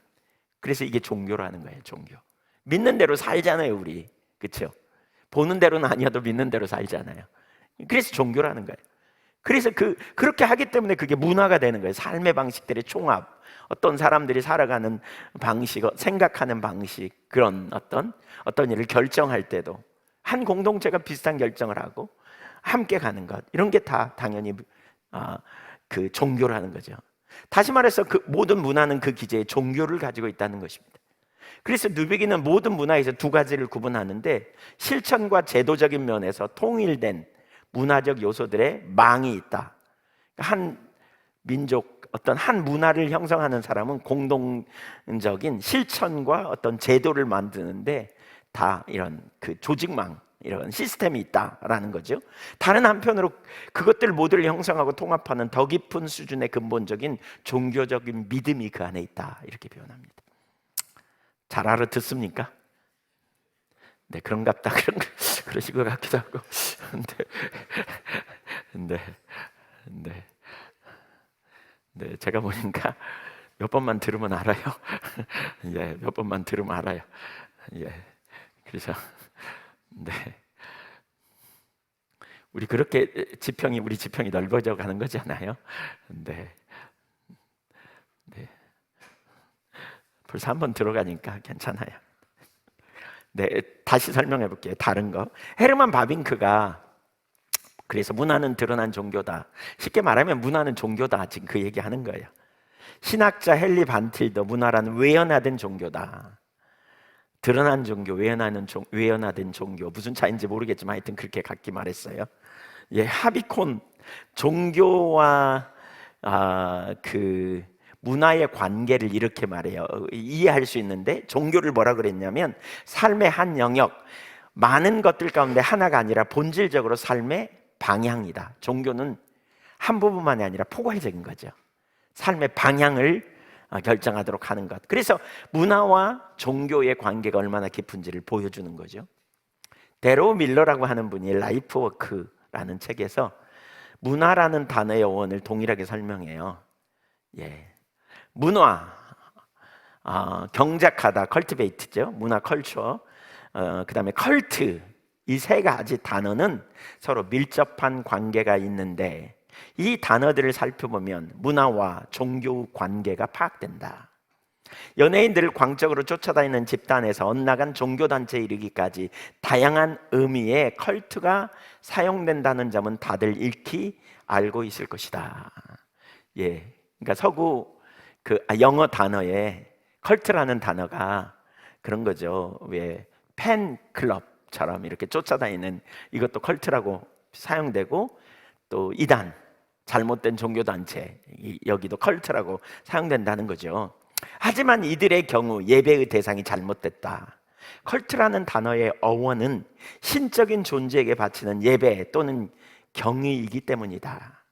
A: 그래서 이게 종교라는 거예요. 종교. 믿는 대로 살잖아요, 우리. 그렇죠? 보는 대로는 아니어도 믿는 대로 살잖아요. 그래서 종교라는 거예요. 그래서 그렇게 하기 때문에 그게 문화가 되는 거예요. 삶의 방식들의 총합, 어떤 사람들이 살아가는 방식, 생각하는 방식, 그런 어떤 일을 결정할 때도 한 공동체가 비슷한 결정을 하고 함께 가는 것, 이런 게 다 당연히 그 종교라는 거죠. 다시 말해서 그 모든 문화는 그 기제에 종교를 가지고 있다는 것입니다. 그래서 누비기는 모든 문화에서 두 가지를 구분하는데, 실천과 제도적인 면에서 통일된 문화적 요소들의 망이 있다. 한 민족, 어떤 한 문화를 형성하는 사람은 공동적인 실천과 어떤 제도를 만드는데 다 이런 그 조직망, 이런 시스템이 있다라는 거죠. 다른 한편으로 그것들 모두를 형성하고 통합하는 더 깊은 수준의 근본적인 종교적인 믿음이 그 안에 있다, 이렇게 표현합니다. 잘 알아듣습니까? 네, 그런갑다. 그러실 것 같기도 하고. 네, 제가 보니까 몇 번만 들으면 알아요. 예, 몇 번만 들으면 알아요. 예, 그래서 네, 우리 그렇게 우리 지평이 넓어져 가는 거잖아요. 네, 네, 벌써 한 번 들어가니까 괜찮아요. 네, 다시 설명해 볼게요. 다른 거. 헤르만 바빙크가 그래서 문화는 드러난 종교다, 쉽게 말하면 문화는 종교다, 지금 그 얘기하는 거예요. 신학자 헨리 반틸도 문화라는 외연화된 종교다. 드러난 종교, 외연화된 종교, 무슨 차이인지 모르겠지만 하여튼 그렇게 갖기 말했어요. 예, 하비콘, 종교와 그 문화의 관계를 이렇게 말해요. 이해할 수 있는데, 종교를 뭐라 그랬냐면 삶의 한 영역, 많은 것들 가운데 하나가 아니라 본질적으로 삶의 방향이다. 종교는 한 부분만이 아니라 포괄적인 거죠. 삶의 방향을 결정하도록 하는 것. 그래서 문화와 종교의 관계가 얼마나 깊은지를 보여주는 거죠. 데로 밀러라고 하는 분이 라이프워크라는 책에서 문화라는 단어의 어원을 동일하게 설명해요. 예, 문화, 경작하다, 컬티베이트죠. 문화, 컬처. 그 다음에 컬트, 이 세 가지 단어는 서로 밀접한 관계가 있는데, 이 단어들을 살펴보면 문화와 종교 관계가 파악된다. 연예인들을 광적으로 쫓아다니는 집단에서 엇나간 종교단체에 이르기까지 다양한 의미의 컬트가 사용된다는 점은 다들 익히 알고 있을 것이다. 예, 그러니까 서구 영어 단어에 컬트라는 단어가 그런 거죠. 왜 팬클럽처럼 이렇게 쫓아다니는, 이것도 컬트라고 사용되고, 또 이단, 잘못된 종교단체, 여기도 컬트라고 사용된다는 거죠. 하지만 이들의 경우 예배의 대상이 잘못됐다. 컬트라는 단어의 어원은 신적인 존재에게 바치는 예배 또는 경의이기 때문이다.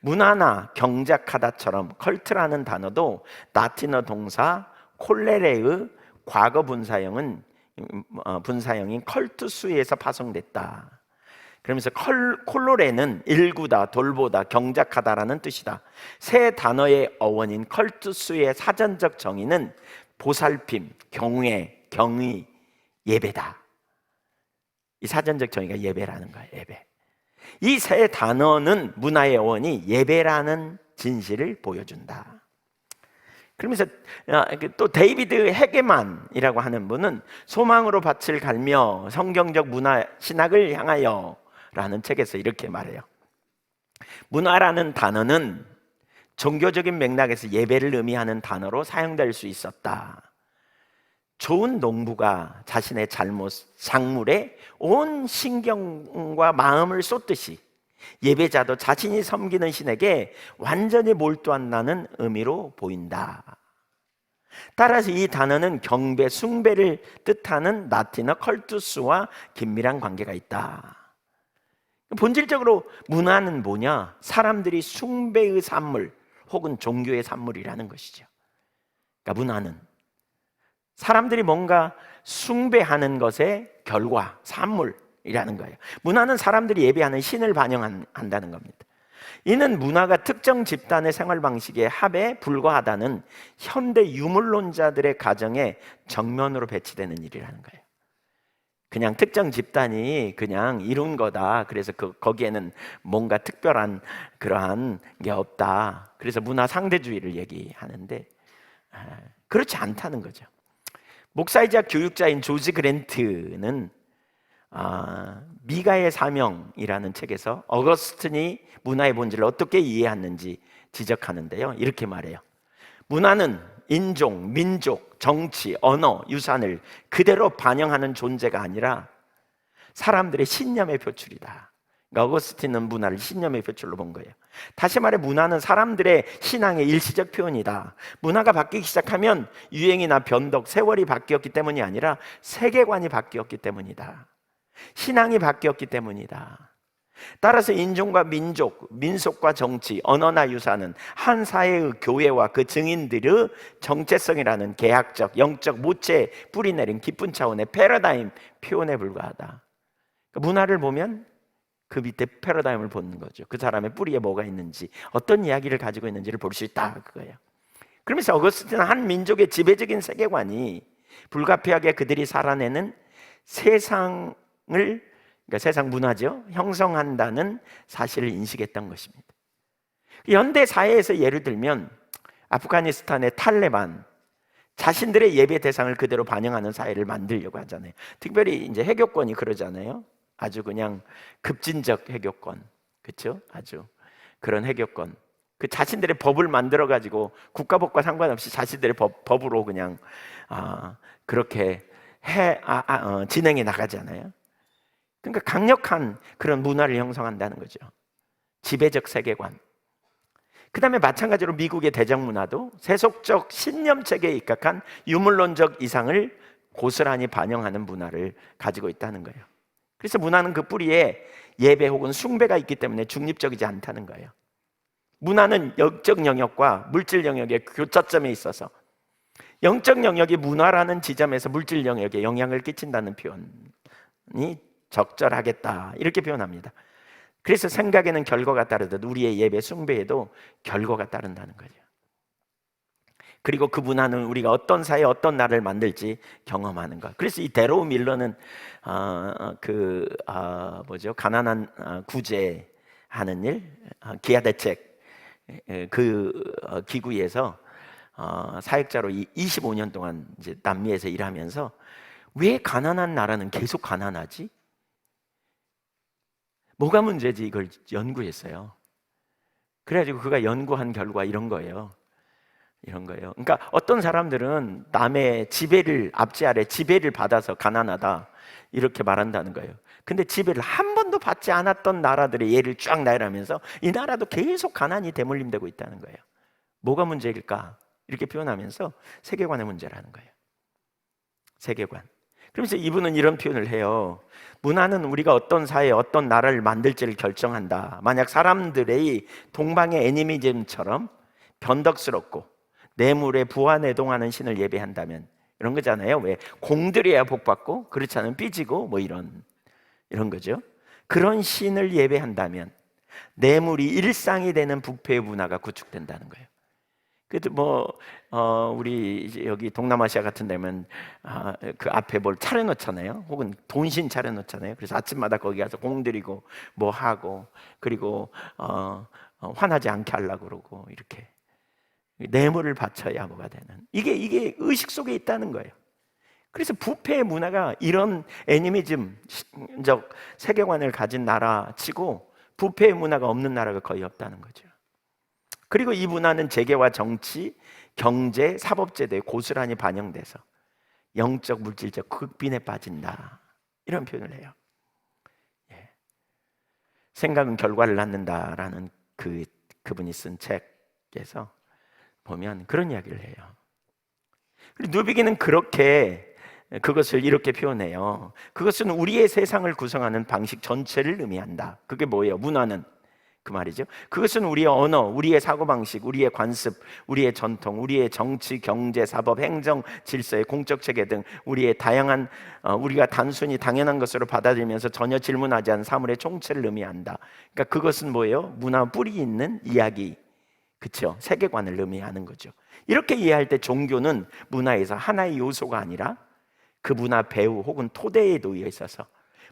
A: 문화나 경작하다처럼 컬트라는 단어도 라틴어 동사 콜레레의 과거 분사형인 컬투스에서 파송됐다. 그러면서 콜로레는 일구다, 돌보다, 경작하다라는 뜻이다. 세 단어의 어원인 컬투스의 사전적 정의는 보살핌, 경외, 경의, 예배다. 이 사전적 정의가 예배라는 거예요. 예배. 이 세 단어는 문화의 어원이 예배라는 진실을 보여준다. 그러면서 또 데이비드 헤게만이라고 하는 분은 소망으로 밭을 갈며 성경적 문화 신학을 향하여 라는 책에서 이렇게 말해요. 문화라는 단어는 종교적인 맥락에서 예배를 의미하는 단어로 사용될 수 있었다. 좋은 농부가 자신의 작물에 온 신경과 마음을 쏟듯이 예배자도 자신이 섬기는 신에게 완전히 몰두한다는 의미로 보인다. 따라서 이 단어는 경배, 숭배를 뜻하는 라틴어 컬투스와 긴밀한 관계가 있다. 본질적으로 문화는 뭐냐? 사람들이 숭배의 산물 혹은 종교의 산물이라는 것이죠. 그러니까 문화는 사람들이 뭔가 숭배하는 것의 결과, 산물이라는 거예요. 문화는 사람들이 예배하는 신을 반영한다는 겁니다. 이는 문화가 특정 집단의 생활 방식의 합에 불과하다는 현대 유물론자들의 가정에 정면으로 배치되는 일이라는 거예요. 그냥 특정 집단이 그냥 이룬 거다. 그래서 거기에는 뭔가 특별한 그러한 게 없다. 그래서 문화 상대주의를 얘기하는데 그렇지 않다는 거죠. 목사이자 교육자인 조지 그랜트는 미가의 사명이라는 책에서 어거스틴이 문화의 본질을 어떻게 이해했는지 지적하는데요. 이렇게 말해요. 문화는 인종, 민족, 정치, 언어, 유산을 그대로 반영하는 존재가 아니라 사람들의 신념의 표출이다. 그러니까 어거스틴은 문화를 신념의 표출로 본 거예요. 다시 말해 문화는 사람들의 신앙의 일시적 표현이다. 문화가 바뀌기 시작하면 유행이나 변덕, 세월이 바뀌었기 때문이 아니라 세계관이 바뀌었기 때문이다. 신앙이 바뀌었기 때문이다. 따라서 인종과 민족, 민속과 정치, 언어나 유산은 한 사회의 교회와 그 증인들의 정체성이라는 계약적, 영적 모체에 뿌리내린 깊은 차원의 패러다임 표현에 불과하다. 그러니까 문화를 보면 그 밑에 패러다임을 보는 거죠. 그 사람의 뿌리에 뭐가 있는지, 어떤 이야기를 가지고 있는지를 볼 수 있다 그거예요. 그러면서 어거스틴은 한 민족의 지배적인 세계관이 불가피하게 그들이 살아내는 세상을, 그러니까 세상 문화죠, 형성한다는 사실을 인식했던 것입니다. 현대 사회에서 예를 들면 아프가니스탄의 탈레반, 자신들의 예배 대상을 그대로 반영하는 사회를 만들려고 하잖아요. 특별히 이제 해교권이 그러잖아요. 아주 그냥 급진적 해교권, 그렇죠? 아주 그런 해교권. 그 자신들의 법을 만들어 가지고 국가법과 상관없이 자신들의 법으로 그냥 그렇게 진행해 나가잖아요. 그러니까 강력한 그런 문화를 형성한다는 거죠. 지배적 세계관. 그 다음에 마찬가지로 미국의 대적 문화도 세속적 신념 체계에 입각한 유물론적 이상을 고스란히 반영하는 문화를 가지고 있다는 거예요. 그래서 문화는 그 뿌리에 예배 혹은 숭배가 있기 때문에 중립적이지 않다는 거예요. 문화는 영적 영역과 물질 영역의 교차점에 있어서 영적 영역이 문화라는 지점에서 물질 영역에 영향을 끼친다는 표현이 적절하겠다, 이렇게 표현합니다. 그래서 생각에는 결과가 따르듯 우리의 예배 숭배에도 결과가 따른다는 거죠. 그리고 그 문화는 우리가 어떤 사회, 어떤 나라를 만들지 경험하는 것. 그래서 이 데로우 밀러는 가난한 구제하는 일, 기아 대책 그 기구에서 사역자로 25년 동안 이제 남미에서 일하면서 왜 가난한 나라는 계속 가난하지? 뭐가 문제지? 이걸 연구했어요. 그래가지고 그가 연구한 결과 이런 거예요. 그러니까 어떤 사람들은 남의 지배를, 앞지 아래 지배를 받아서 가난하다 이렇게 말한다는 거예요. 근데 지배를 한 번도 받지 않았던 나라들의 예를 쫙 나열하면서 이 나라도 계속 가난이 대물림되고 있다는 거예요. 뭐가 문제일까? 이렇게 표현하면서 세계관의 문제라는 거예요. 세계관. 그러면서 이분은 이런 표현을 해요. 문화는 우리가 어떤 사회, 어떤 나라를 만들지를 결정한다. 만약 사람들의 동방의 애니미즘처럼 변덕스럽고 뇌물에 부화내동하는 신을 예배한다면, 이런 거잖아요. 왜 공들여야 복받고 그렇지 않으면 삐지고 뭐 이런 거죠. 그런 신을 예배한다면 뇌물이 일상이 되는 부패의 문화가 구축된다는 거예요. 그래도 우리 이제 여기 동남아시아 같은 데면 그 앞에 뭘 차려놓잖아요. 혹은 돈신 차려놓잖아요. 그래서 아침마다 거기 가서 공들이고 뭐 하고, 그리고 화나지 않게 하려고 그러고, 이렇게 뇌물을 바쳐야 뭐가 되는, 이게 의식 속에 있다는 거예요. 그래서 부패의 문화가 이런 애니미즘적 세계관을 가진 나라치고 부패의 문화가 없는 나라가 거의 없다는 거죠. 그리고 이 문화는 재계와 정치, 경제, 사법제도에 고스란히 반영돼서 영적, 물질적 극빈에 빠진다, 이런 표현을 해요. 예. 생각은 결과를 낳는다라는 그분이 쓴 책에서 보면 그런 이야기를 해요. 누비기는 그렇게 그것을 이렇게 표현해요. 그것은 우리의 세상을 구성하는 방식 전체를 의미한다. 그게 뭐예요? 문화는 그 말이죠. 그것은 우리의 언어, 우리의 사고방식, 우리의 관습, 우리의 전통, 우리의 정치, 경제, 사법, 행정, 질서의 공적 체계 등 우리의 다양한 우리가 단순히 당연한 것으로 받아들이면서 전혀 질문하지 않은 사물의 총체를 의미한다. 그러니까 그것은 뭐예요? 문화 뿌리 있는 이야기, 그렇죠? 세계관을 의미하는 거죠. 이렇게 이해할 때 종교는 문화에서 하나의 요소가 아니라 그 문화 배후 혹은 토대에 놓여 있어서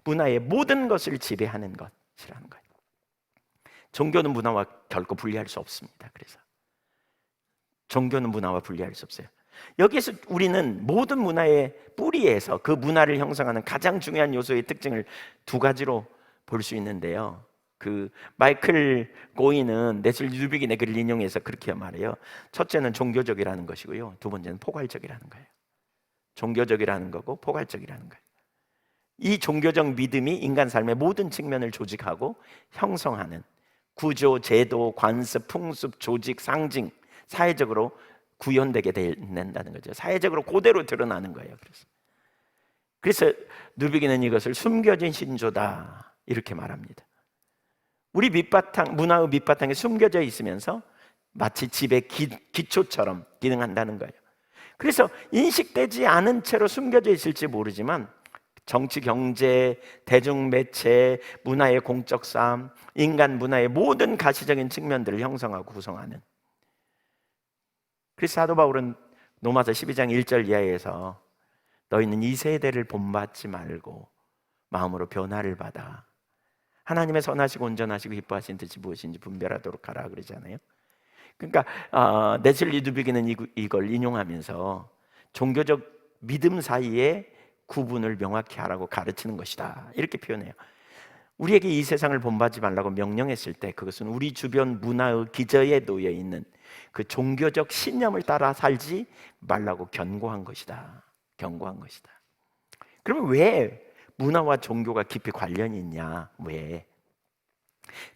A: 문화의 모든 것을 지배하는 것이라는 거예요. 종교는 문화와 결코 분리할 수 없습니다. 그래서 종교는 문화와 분리할 수 없어요. 여기에서 우리는 모든 문화의 뿌리에서 그 문화를 형성하는 가장 중요한 요소의 특징을 두 가지로 볼 수 있는데요. 그 마이클 고인은 네슬 뉴비긴의 글을 인용해서 그렇게 말해요. 첫째는 종교적이라는 것이고요, 두 번째는 포괄적이라는 거예요. 종교적이라는 거고 포괄적이라는 거예요. 이 종교적 믿음이 인간 삶의 모든 측면을 조직하고 형성하는 구조, 제도, 관습, 풍습, 조직, 상징, 사회적으로 구현되게 된다는 거죠. 사회적으로 그대로 드러나는 거예요. 그래서 누비기는 이것을 숨겨진 신조다, 이렇게 말합니다. 우리 밑바탕, 문화의 밑바탕에 숨겨져 있으면서 마치 집의 기초처럼 기능한다는 거예요. 그래서 인식되지 않은 채로 숨겨져 있을지 모르지만 정치, 경제, 대중매체, 문화의 공적 삶, 인간 문화의 모든 가시적인 측면들을 형성하고 구성하는. 그래서 사도 바울은 로마서 12장 1절 이하에서 너희는 이 세대를 본받지 말고 마음으로 변화를 받아 하나님의 선하시고 온전하시고 기뻐하신 뜻이 무엇인지 분별하도록 하라 그러잖아요. 그러니까 네슬리 두비기는 이걸 인용하면서 종교적 믿음 사이에 구분을 명확히 하라고 가르치는 것이다, 이렇게 표현해요. 우리에게 이 세상을 본받지 말라고 명령했을 때 그것은 우리 주변 문화의 기저에 놓여 있는 그 종교적 신념을 따라 살지 말라고 경고한 것이다. 그러면 왜 문화와 종교가 깊이 관련이 있냐? 왜?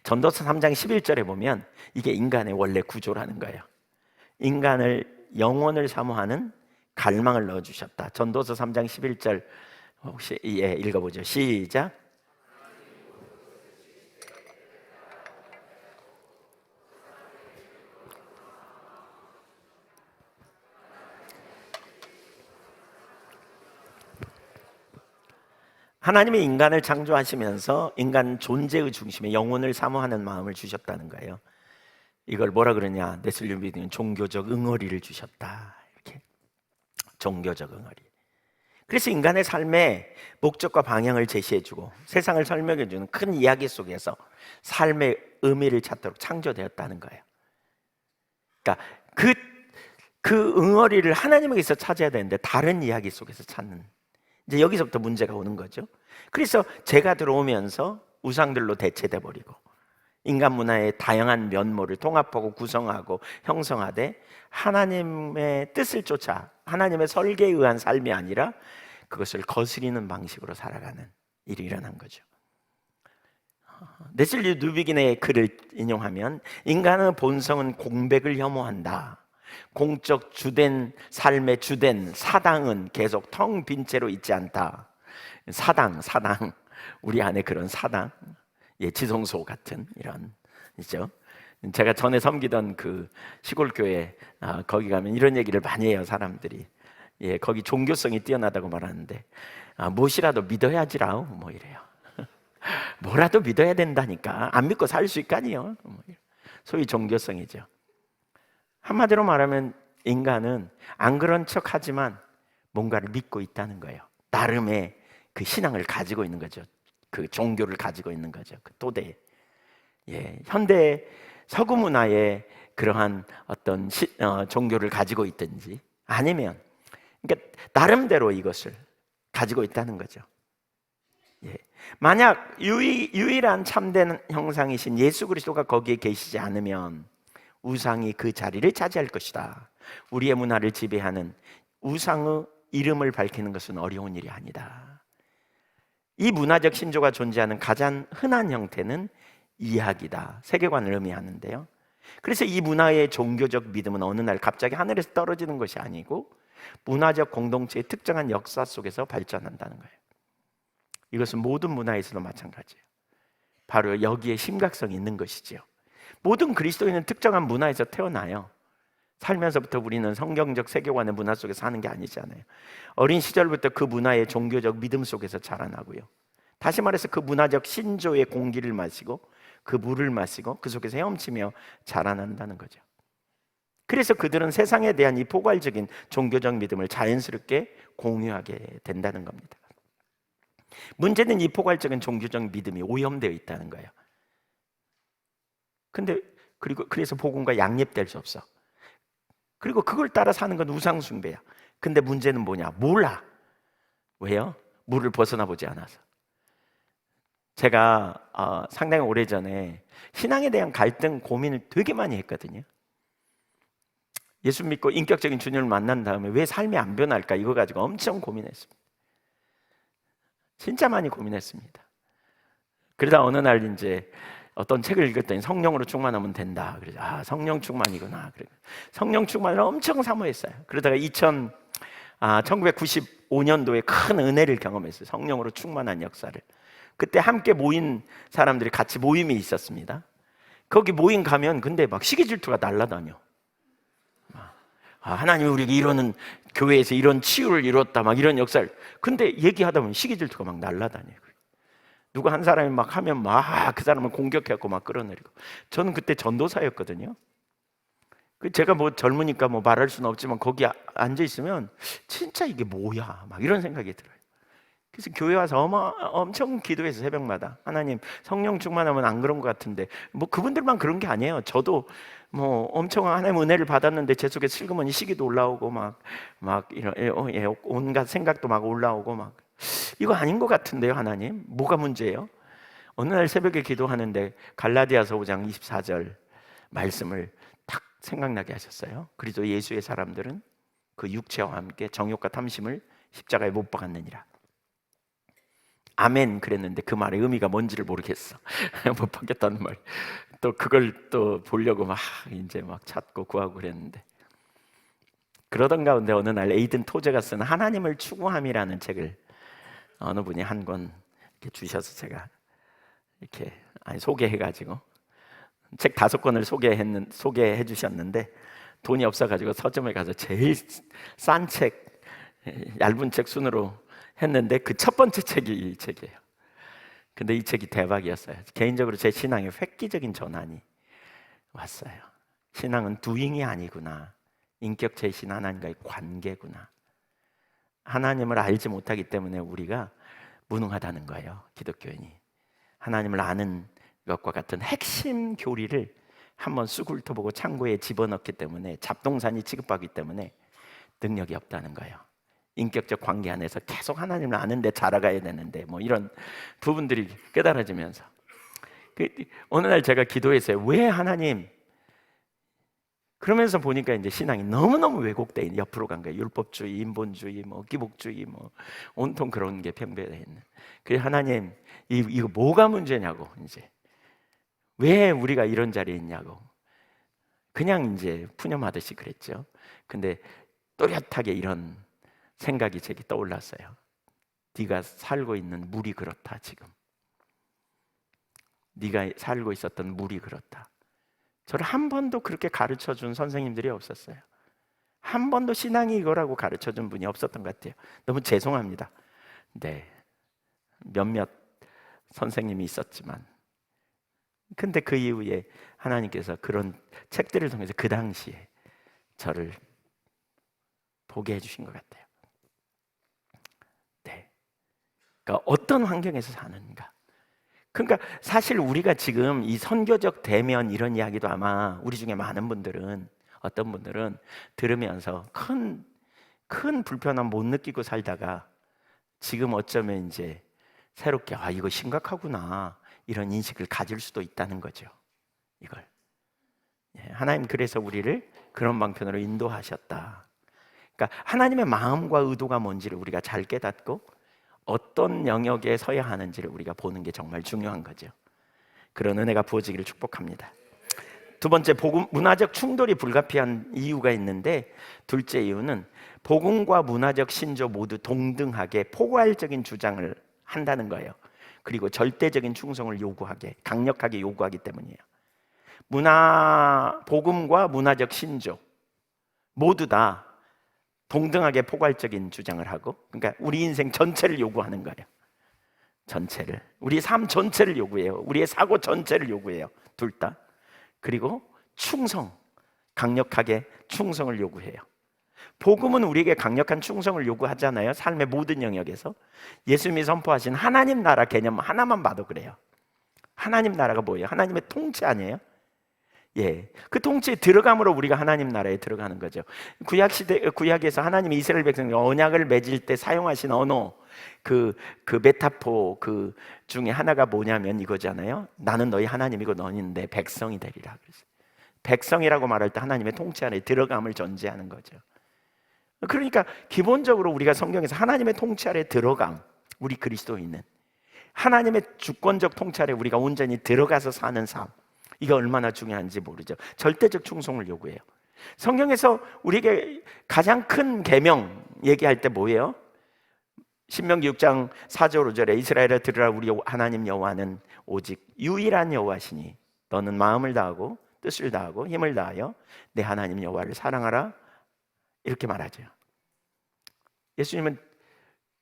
A: 전도서 3장 11절에 보면 이게 인간의 원래 구조라는 거예요. 인간을 영혼을 사모하는 갈망을 넣어주셨다. 전도서 3장 11절 혹시 읽어보죠. 시작. 하나님이 인간을 창조하시면서 인간 존재의 중심에 영혼을 사모하는 마음을 주셨다는 거예요. 이걸 뭐라 그러냐? 네슬리비는 종교적 응어리를 주셨다. 이렇게 종교적 응어리. 그래서 인간의 삶의 목적과 방향을 제시해주고 세상을 설명해주는 큰 이야기 속에서 삶의 의미를 찾도록 창조되었다는 거예요. 그러니까 그 응어리를 하나님에게서 찾아야 되는데 다른 이야기 속에서 찾는, 이제 여기서부터 문제가 오는 거죠. 그래서 제가 들어오면서 우상들로 대체돼 버리고 인간 문화의 다양한 면모를 통합하고 구성하고 형성하되 하나님의 뜻을 쫓아 하나님의 설계에 의한 삶이 아니라 그것을 거스리는 방식으로 살아가는 일이 일어난 거죠. 네슬리 누비긴의 글을 인용하면 인간의 본성은 공백을 혐오한다. 공적 주된 삶의 주된 사당은 계속 텅 빈 채로 있지 않다. 사당 우리 안에 그런 사당, 지성소 같은 이런 있죠. 제가 전에 섬기던 그 시골 교회 거기 가면 이런 얘기를 많이 해요, 사람들이. 거기 종교성이 뛰어나다고 말하는데 무엇이라도 믿어야지라우 뭐 이래요. 뭐라도 믿어야 된다니까. 안 믿고 살 수 있까니요. 소위 종교성이죠. 한마디로 말하면 인간은 안 그런 척하지만 뭔가를 믿고 있다는 거예요. 나름의 그 신앙을 가지고 있는 거죠. 그 종교를 가지고 있는 거죠. 그 토대. 현대 서구 문화에 그러한 어떤 종교를 가지고 있든지 아니면 그러니까 나름대로 이것을 가지고 있다는 거죠. 만약 유일한 참된 형상이신 예수 그리스도가 거기에 계시지 않으면 우상이 그 자리를 차지할 것이다. 우리의 문화를 지배하는 우상의 이름을 밝히는 것은 어려운 일이 아니다. 이 문화적 신조가 존재하는 가장 흔한 형태는 이야기다. 세계관을 의미하는데요. 그래서 이 문화의 종교적 믿음은 어느 날 갑자기 하늘에서 떨어지는 것이 아니고 문화적 공동체의 특정한 역사 속에서 발전한다는 거예요. 이것은 모든 문화에서도 마찬가지예요. 바로 여기에 심각성이 있는 것이지요. 모든 그리스도인은 특정한 문화에서 태어나요. 살면서부터 우리는 성경적 세계관의 문화 속에서 사는 게 아니잖아요. 어린 시절부터 그 문화의 종교적 믿음 속에서 자라나고요. 다시 말해서 그 문화적 신조의 공기를 마시고 그 물을 마시고 그 속에서 헤엄치며 자라난다는 거죠. 그래서 그들은 세상에 대한 이 포괄적인 종교적 믿음을 자연스럽게 공유하게 된다는 겁니다. 문제는 이 포괄적인 종교적 믿음이 오염되어 있다는 거예요. 그래서 복음과 양립될 수 없어. 그리고 그걸 따라 사는 건 우상 숭배야. 근데 문제는 뭐냐? 몰라. 왜요? 물을 벗어나 보지 않아서. 제가 상당히 오래전에 신앙에 대한 갈등 고민을 되게 많이 했거든요. 예수 믿고 인격적인 주님을 만난 다음에 왜 삶이 안 변할까? 이거 가지고 엄청 고민했습니다. 진짜 많이 고민했습니다. 그러다 어느 날 이제 어떤 책을 읽었더니 성령으로 충만하면 된다. 그래서 성령 충만이구나. 성령 충만을 엄청 사모했어요. 그러다가 1995년도에 큰 은혜를 경험했어요. 성령으로 충만한 역사를. 그때 함께 모인 사람들이 같이 모임이 있었습니다. 거기 모임 가면 근데 막 시기 질투가 날라다녀. 하나님이 우리에게 이러는 교회에서 이런 치유를 이뤘다 막 이런 역사를. 근데 얘기하다 보면 시기 질투가 막 날라다녀요. 누구 한 사람이 막 하면 막 그 사람을 공격해갖고 막 끌어내리고. 저는 그때 전도사였거든요. 제가 뭐 젊으니까 뭐 말할 수는 없지만 거기 앉아 있으면 진짜 이게 뭐야 막 이런 생각이 들어요. 그래서 교회 와서 엄청 기도해서 새벽마다 하나님 성령 충만하면 안 그런 것 같은데 뭐 그분들만 그런 게 아니에요. 저도 뭐 엄청 하나님 은혜를 받았는데 제 속에 슬그머니 시기도 올라오고 막 이런 온갖 생각도 막 올라오고 막 이거 아닌 것 같은데요, 하나님? 뭐가 문제예요? 어느 날 새벽에 기도하는데 갈라디아서 5장 24절 말씀을 탁 생각나게 하셨어요. 그리스도 예수의 사람들은 그 육체와 함께 정욕과 탐심을 십자가에 못 박았느니라. 아멘 그랬는데 그 말의 의미가 뭔지를 모르겠어. 못 박겠다는 말. 또 그걸 또 보려고 막 이제 막 찾고 구하고 그랬는데 그러던 가운데 어느 날 에이든 토제가 쓴 하나님을 추구함이라는 책을 어느 분이 한 권 이렇게 주셔서 제가 이렇게 소개해가지고 책 5권을 소개해 주셨는데 돈이 없어가지고 서점에 가서 제일 싼 책, 얇은 책 순으로 했는데 그 첫 번째 책이 이 책이에요. 근데 이 책이 대박이었어요. 개인적으로 제 신앙에 획기적인 전환이 왔어요. 신앙은 doing이 아니구나. 인격체이신 하나님과의 관계구나. 하나님을 알지 못하기 때문에 우리가 무능하다는 거예요. 기독교인이. 하나님을 아는 것과 같은 핵심 교리를 한번 쑥 훑어보고 창고에 집어넣기 때문에 잡동사니 취급하기 때문에 능력이 없다는 거예요. 인격적 관계 안에서 계속 하나님을 아는데 자라가야 되는데 뭐 이런 부분들이 깨달아지면서 어느 날 제가 기도했어요. 왜 하나님? 그러면서 보니까 이제 신앙이 너무너무 왜곡돼 있는 옆으로 간 거예요. 율법주의, 인본주의, 뭐 기복주의, 뭐 온통 그런 게 팽배해 있는. 그래서 하나님 이거 뭐가 문제냐고 이제 왜 우리가 이런 자리에 있냐고. 그냥 이제 푸념하듯이 그랬죠. 근데 또렷하게 이런 생각이 제게 떠올랐어요. 네가 살고 있는 물이 그렇다. 지금 네가 살고 있었던 물이 그렇다. 저를 한 번도 그렇게 가르쳐준 선생님들이 없었어요. 한 번도 신앙이 이거라고 가르쳐준 분이 없었던 것 같아요. 너무 죄송합니다. 네, 몇몇 선생님이 있었지만, 근데 그 이후에 하나님께서 그런 책들을 통해서 그 당시에 저를 보게 해주신 것 같아요. 네, 그러니까 어떤 환경에서 사는가. 그러니까 사실 우리가 지금 이 선교적 대면 이런 이야기도 아마 우리 중에 많은 분들은, 어떤 분들은 들으면서 큰 불편함 못 느끼고 살다가 지금 어쩌면 이제 새롭게 이거 심각하구나 이런 인식을 가질 수도 있다는 거죠. 이걸 하나님 그래서 우리를 그런 방편으로 인도하셨다. 그러니까 하나님의 마음과 의도가 뭔지를 우리가 잘 깨닫고 어떤 영역에 서야 하는지를 우리가 보는 게 정말 중요한 거죠. 그런 은혜가 부어지기를 축복합니다. 두 번째, 문화적 충돌이 불가피한 이유가 있는데, 둘째 이유는 복음과 문화적 신조 모두 동등하게 포괄적인 주장을 한다는 거예요. 그리고 절대적인 충성을 강력하게 요구하기 때문이에요. 복음과 문화적 신조 모두 다 동등하게 포괄적인 주장을 하고, 그러니까 우리 인생 전체를 요구하는 거예요. 전체를, 우리 삶 전체를 요구해요. 우리의 사고 전체를 요구해요. 둘 다. 그리고 강력하게 충성을 요구해요. 복음은 우리에게 강력한 충성을 요구하잖아요. 삶의 모든 영역에서. 예수님이 선포하신 하나님 나라 개념 하나만 봐도 그래요. 하나님 나라가 뭐예요? 하나님의 통치 아니에요? 예, 그 통치에 들어감으로 우리가 하나님 나라에 들어가는 거죠. 구약에서 하나님이 이스라엘 백성에게 언약을 맺을 때 사용하신 언어, 그 메타포 중에 하나가 뭐냐면 이거잖아요. 나는 너희 하나님이고 너희는 내 백성이 되리라. 그랬어요. 백성이라고 말할 때 하나님의 통치 안에 들어감을 전제하는 거죠. 그러니까 기본적으로 우리가 성경에서 하나님의 통치 아래 들어감, 우리 그리스도인은 하나님의 주권적 통치 아래 우리가 온전히 들어가서 사는 삶, 이게 얼마나 중요한지 모르죠. 절대적 충성을 요구해요. 성경에서 우리에게 가장 큰 계명 얘기할 때 뭐예요? 신명기 6장 4절 5절에 이스라엘아 들으라, 우리 하나님 여호와는 오직 유일한 여호와시니 너는 마음을 다하고 뜻을 다하고 힘을 다하여 내 하나님 여호와를 사랑하라, 이렇게 말하죠. 예수님은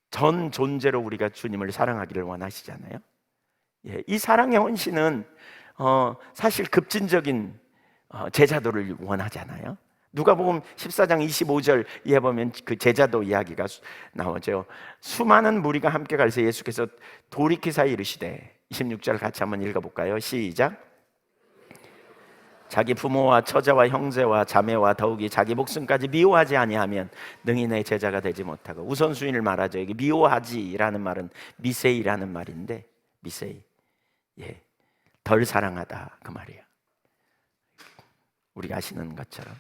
A: 전 존재로 우리가 주님을 사랑하기를 원하시잖아요. 예, 이 사랑의 헌신은 사실 급진적인 제자도를 원하잖아요. 누가복음 14장 25절에 보면 그 제자도 이야기가 나오죠. 수많은 무리가 함께 갈새 예수께서 돌이키사 이르시되, 26절 같이 한번 읽어볼까요? 시작. 자기 부모와 처자와 형제와 자매와 더욱이 자기 목숨까지 미워하지 아니하면 능히 내 제자가 되지 못하고, 우선순위를 말하죠. 여기 미워하지라는 말은 미세이라는 말인데, 미세이, 예, 덜 사랑하다 그 말이에요. 우리가 아시는 것처럼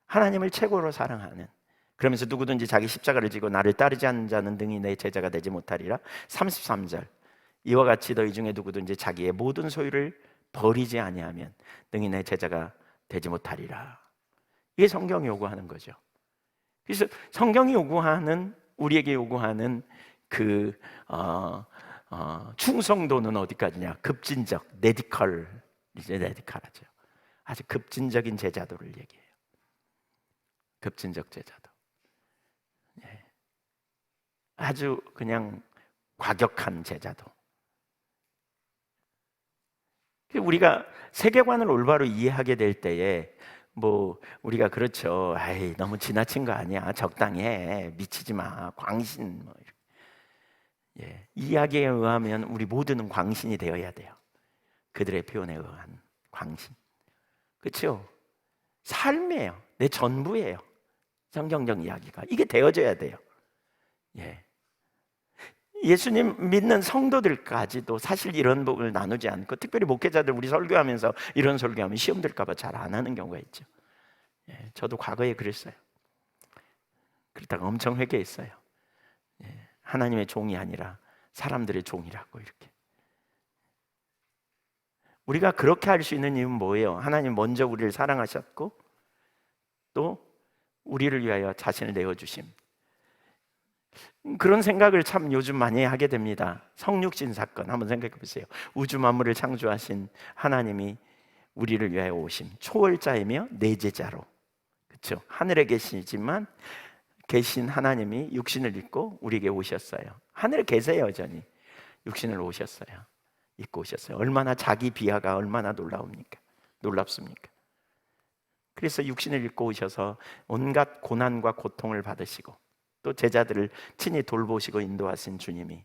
A: 하나님을 최고로 사랑하는, 그러면서 누구든지 자기 십자가를 지고 나를 따르지 않는 자는 능히 내 제자가 되지 못하리라. 33절, 이와 같이 너희 중에 누구든지 자기의 모든 소유를 버리지 아니하면 능히 내 제자가 되지 못하리라. 이게 성경이 요구하는 거죠. 그래서 성경이 요구하는, 우리에게 요구하는 그 충성도는 어디까지냐? 급진적, 레디컬하죠. 아주 급진적인 제자도를 얘기해요. 급진적 제자도. 예. 아주 그냥 과격한 제자도. 우리가 세계관을 올바로 이해하게 될 때에 우리가 그렇죠. 너무 지나친 거 아니야? 적당히 해. 미치지 마. 광신 이렇게. 예. 이야기에 의하면 우리 모두는 광신이 되어야 돼요. 그들의 표현에 의한 광신. 그렇죠? 삶이에요. 내 전부예요. 성경적 이야기가 이게 되어져야 돼요. 예. 예수님 믿는 성도들까지도 사실 이런 부분을 나누지 않고, 특별히 목회자들 우리 설교하면서 이런 설교하면 시험 들까 봐 잘 안 하는 경우가 있죠. 예, 저도 과거에 그랬어요. 그러다가 엄청 회개했어요. 예, 하나님의 종이 아니라 사람들의 종이라고 이렇게. 우리가 그렇게 할 수 있는 이유는 뭐예요? 하나님 먼저 우리를 사랑하셨고 또 우리를 위하여 자신을 내어주심. 그런 생각을 참 요즘 많이 하게 됩니다. 성육신 사건 한번 생각해 보세요. 우주 만물을 창조하신 하나님이 우리를 위하여 오심. 초월자이며 내제자로, 그렇죠? 하늘에 계시지만 계신 하나님이 육신을 입고 우리에게 오셨어요. 하늘에 계세요. 여전히 육신을 오셨어요. 입고 오셨어요. 얼마나 자기 비하가 얼마나 놀라웁니까? 놀랍습니까? 그래서 육신을 입고 오셔서 온갖 고난과 고통을 받으시고 또 제자들을 친히 돌보시고 인도하신 주님이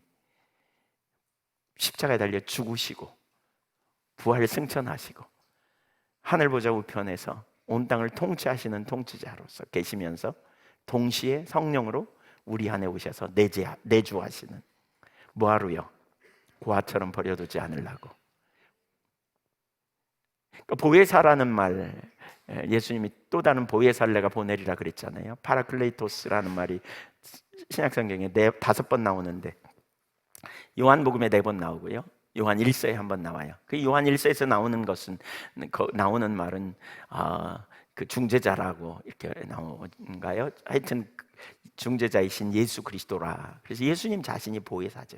A: 십자가에 달려 죽으시고 부활 승천하시고 하늘 보좌 우편에서 온 땅을 통치하시는 통치자로서 계시면서 동시에 성령으로 우리 안에 오셔서 내주하시는, 뭐하루요? 고아처럼 버려두지 않으려고. 그러니까 보혜사라는 말, 예수님이 또 다른 보혜사를 내가 보내리라 그랬잖아요. 파라클레이토스라는 말이 신약성경에 5번 나오는데 요한복음에 4번 나오고요, 요한 1서에 1번 나와요. 그 요한 1서에서 나오는 말은 그 중재자라고 이렇게 나오는가요? 하여튼 중재자이신 예수 그리스도라. 그래서 예수님 자신이 보혜사죠.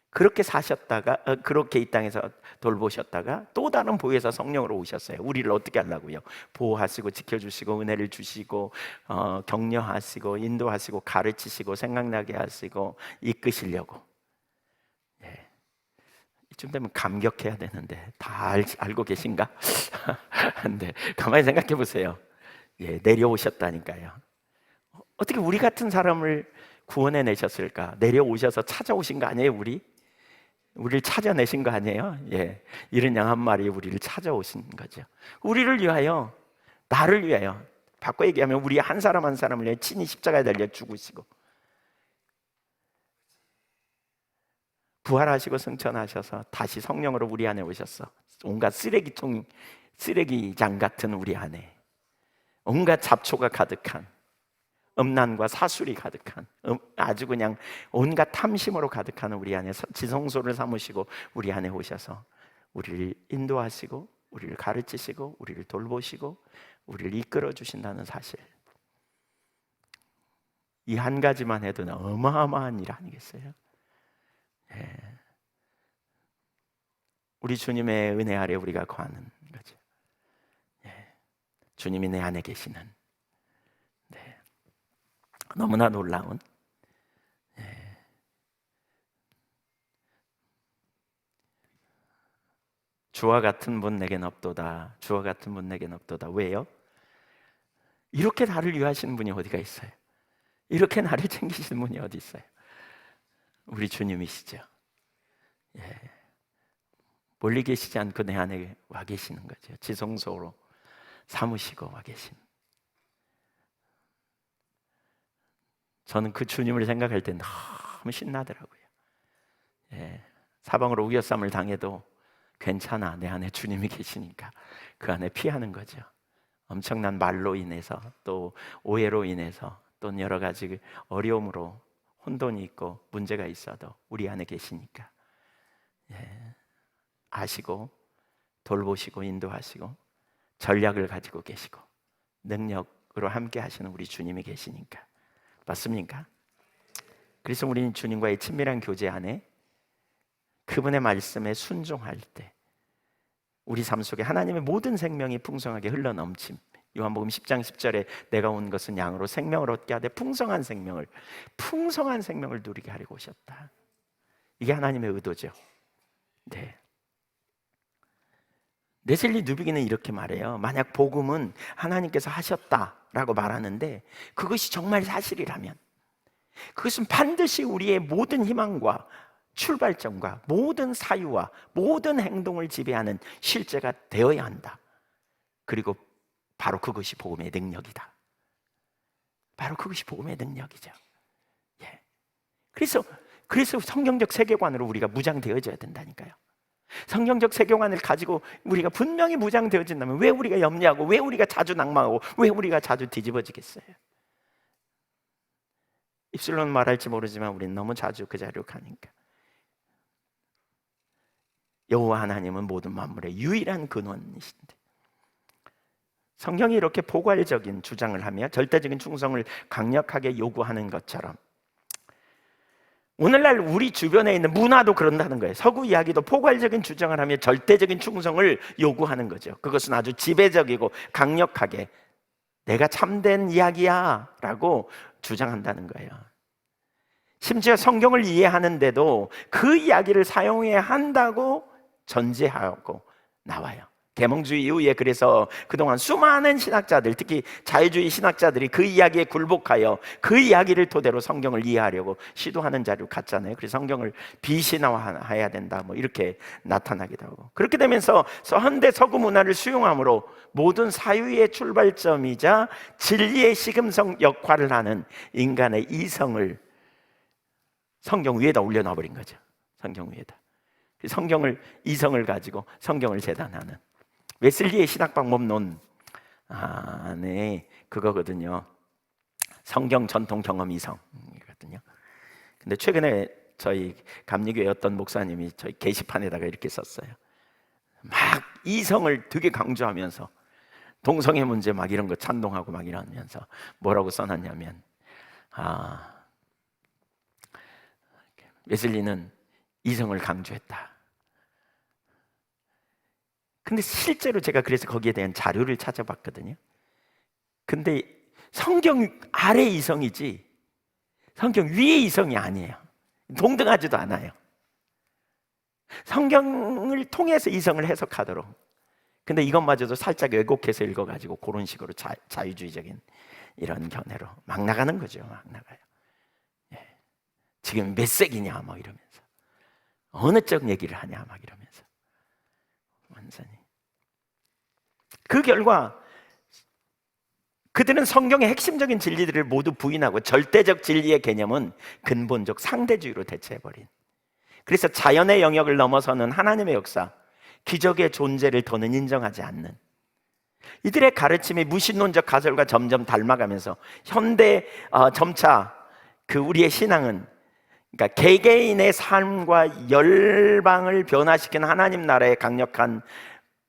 A: 그렇게 사셨다가 그렇게 이 땅에서 돌보셨다가 또 다른 보혜사 성령으로 오셨어요. 우리를 어떻게 하려고요? 보호하시고 지켜주시고 은혜를 주시고 격려하시고 인도하시고 가르치시고 생각나게 하시고 이끄시려고. 이쯤 되면 감격해야 되는데 다 알고 계신가? 근데 가만히 생각해 보세요. 내려오셨다니까요. 어떻게 우리 같은 사람을 구원해 내셨을까? 내려오셔서 찾아오신 거 아니에요? 우리를 찾아내신 거 아니에요? 이른 양 한 마리 우리를 찾아오신 거죠. 우리를 위하여, 나를 위하여, 바꿔 얘기하면 우리 한 사람 한 사람을 위해 친히 십자가에 달려 죽으시고 부활하시고 승천하셔서 다시 성령으로 우리 안에 오셔서 온갖 쓰레기장 같은 우리 안에 온갖 잡초가 가득한, 음란과 사술이 가득한, 아주 그냥 온갖 탐심으로 가득한 우리 안에 지성소를 삼으시고 우리 안에 오셔서 우리를 인도하시고 우리를 가르치시고 우리를 돌보시고 우리를 이끌어 주신다는 사실, 이 한 가지만 해도 어마어마한 일 아니겠어요? 우리 주님의 은혜 아래 우리가 거하는 거죠. 주님이 내 안에 계시는, 너무나 놀라운, 주와 같은 분 내겐 없도다. 주와 같은 분 내겐 없도다. 왜요? 이렇게 나를 위하시는 분이 어디가 있어요? 이렇게 나를 챙기시는 분이 어디 있어요? 우리 주님이시죠. 멀리 계시지 않고 내 안에 와 계시는 거죠. 지성소로 삼으시고 와 계신. 저는 그 주님을 생각할 때 너무 신나더라고요. 사방으로 우겨쌈을 당해도 괜찮아, 내 안에 주님이 계시니까 그 안에 피하는 거죠. 엄청난 말로 인해서 또 오해로 인해서 또 여러 가지 어려움으로 혼돈이 있고 문제가 있어도 우리 안에 계시니까 아시고 돌보시고 인도하시고 전략을 가지고 계시고 능력으로 함께 하시는 우리 주님이 계시니까. 맞습니까? 그래서 우리는 주님과의 친밀한 교제 안에 그분의 말씀에 순종할 때 우리 삶 속에 하나님의 모든 생명이 풍성하게 흘러넘침. 요한복음 10장 10절에 내가 온 것은 양으로 생명을 얻게 하되 풍성한 생명을 누리게 하려고 오셨다. 이게 하나님의 의도죠. 네셀리 누비기는 이렇게 말해요. 만약 복음은 하나님께서 하셨다라고 말하는데 그것이 정말 사실이라면 그것은 반드시 우리의 모든 희망과 출발점과 모든 사유와 모든 행동을 지배하는 실제가 되어야 한다. 그리고 바로 그것이 복음의 능력이다. 바로 그것이 복음의 능력이죠. 그래서 성경적 세계관으로 우리가 무장되어져야 된다니까요. 성경적 세계관을 가지고 우리가 분명히 무장되어진다면 왜 우리가 염려하고 왜 우리가 자주 낭망하고 왜 우리가 자주 뒤집어지겠어요? 입술로는 말할지 모르지만 우리는 너무 자주 그 자리로 가니까. 여호와 하나님은 모든 만물의 유일한 근원이신데, 성경이 이렇게 포괄적인 주장을 하며 절대적인 충성을 강력하게 요구하는 것처럼 오늘날 우리 주변에 있는 문화도 그런다는 거예요. 서구 이야기도 포괄적인 주장을 하며 절대적인 충성을 요구하는 거죠. 그것은 아주 지배적이고 강력하게 내가 참된 이야기야 라고 주장한다는 거예요. 심지어 성경을 이해하는데도 그 이야기를 사용해야 한다고 전제하고 나와요. 계몽주의 이후에 그래서 그동안 수많은 신학자들, 특히 자유주의 신학자들이 그 이야기에 굴복하여 그 이야기를 토대로 성경을 이해하려고 시도하는 자료를 갖잖아요. 그래서 성경을 비신화해야 된다 뭐 이렇게 나타나기도 하고, 그렇게 되면서 현대 서구 문화를 수용함으로 모든 사유의 출발점이자 진리의 시금석 역할을 하는 인간의 이성을 성경 위에다 올려놔 버린 거죠. 성경 위에다. 성경을, 이성을 가지고 성경을 재단하는 웨슬리의 신학방법론 안에 그거거든요. 성경 전통 경험 이성이거든요. 근데 최근에 저희 감리교회 어떤 목사님이 저희 게시판에다가 이렇게 썼어요. 막 이성을 되게 강조하면서 동성애 문제 막 이런 거 찬동하고 막 이러면서 뭐라고 써놨냐면, 웨슬리는 이성을 강조했다. 근데 실제로 제가 그래서 거기에 대한 자료를 찾아봤거든요. 근데 성경 아래 이성이지 성경 위의 이성이 아니에요. 동등하지도 않아요. 성경을 통해서 이성을 해석하도록. 근데 이것마저도 살짝 왜곡해서 읽어가지고 그런 식으로 자유주의적인 이런 견해로 막 나가는 거죠. 막 나가요. 예. 지금 몇 세기냐 뭐 이러면서, 어느 쪽 얘기를 하냐 막 이러면서 완전히. 그 결과 그들은 성경의 핵심적인 진리들을 모두 부인하고 절대적 진리의 개념은 근본적 상대주의로 대체해버린, 그래서 자연의 영역을 넘어서는 하나님의 역사, 기적의 존재를 더는 인정하지 않는 이들의 가르침이 무신론적 가설과 점점 닮아가면서 현대 점차 그 우리의 신앙은, 그러니까 개개인의 삶과 열방을 변화시키는 하나님 나라의 강력한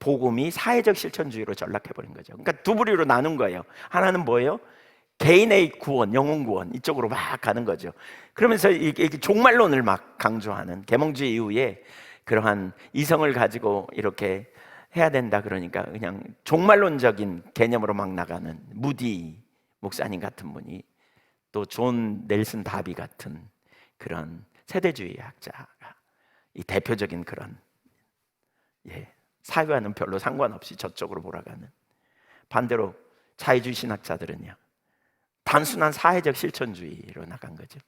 A: 복음이 사회적 실천주의로 전락해버린 거죠. 그러니까 두 부류로 나눈 거예요. 하나는 뭐예요? 개인의 구원, 영혼 구원 이쪽으로 막 가는 거죠. 그러면서 이게 종말론을 막 강조하는, 계몽주의 이후에 그러한 이성을 가지고 이렇게 해야 된다 그러니까 그냥 종말론적인 개념으로 막 나가는 무디 목사님 같은 분이, 또 존 넬슨 다비 같은 그런 세대주의 학자가 이 대표적인 그런, 사회와는 별로 상관없이 저쪽으로 몰아가는, 반대로 자유주의 신학자들은요 단순한 사회적 실천주의로 나간 거죠.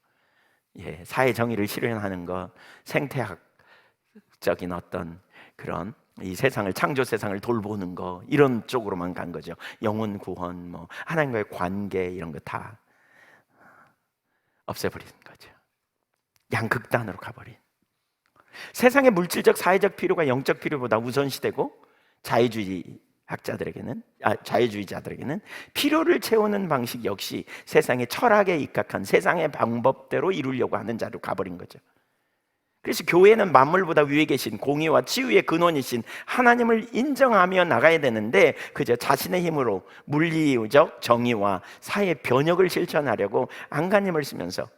A: 사회 정의를 실현하는 것, 생태학적인 어떤 그런 이 세상을, 창조 세상을 돌보는 거, 이런 쪽으로만 간 거죠. 영혼 구원, 뭐 하나님과의 관계 이런 거 다 없애버리는 거죠. 양극단으로 가버린. 세상의 물질적 사회적 필요가 영적 필요보다 우선시되고 자유주의자들에게는 필요를 채우는 방식 역시 세상의 철학에 입각한 세상의 방법대로 이루려고 하는 자로 가버린 거죠. 그래서 교회는 만물보다 위에 계신 공의와 치유의 근원이신 하나님을 인정하며 나가야 되는데, 그저 자신의 힘으로 물리적 정의와 사회 변혁을 실천하려고 안간힘을 쓰면서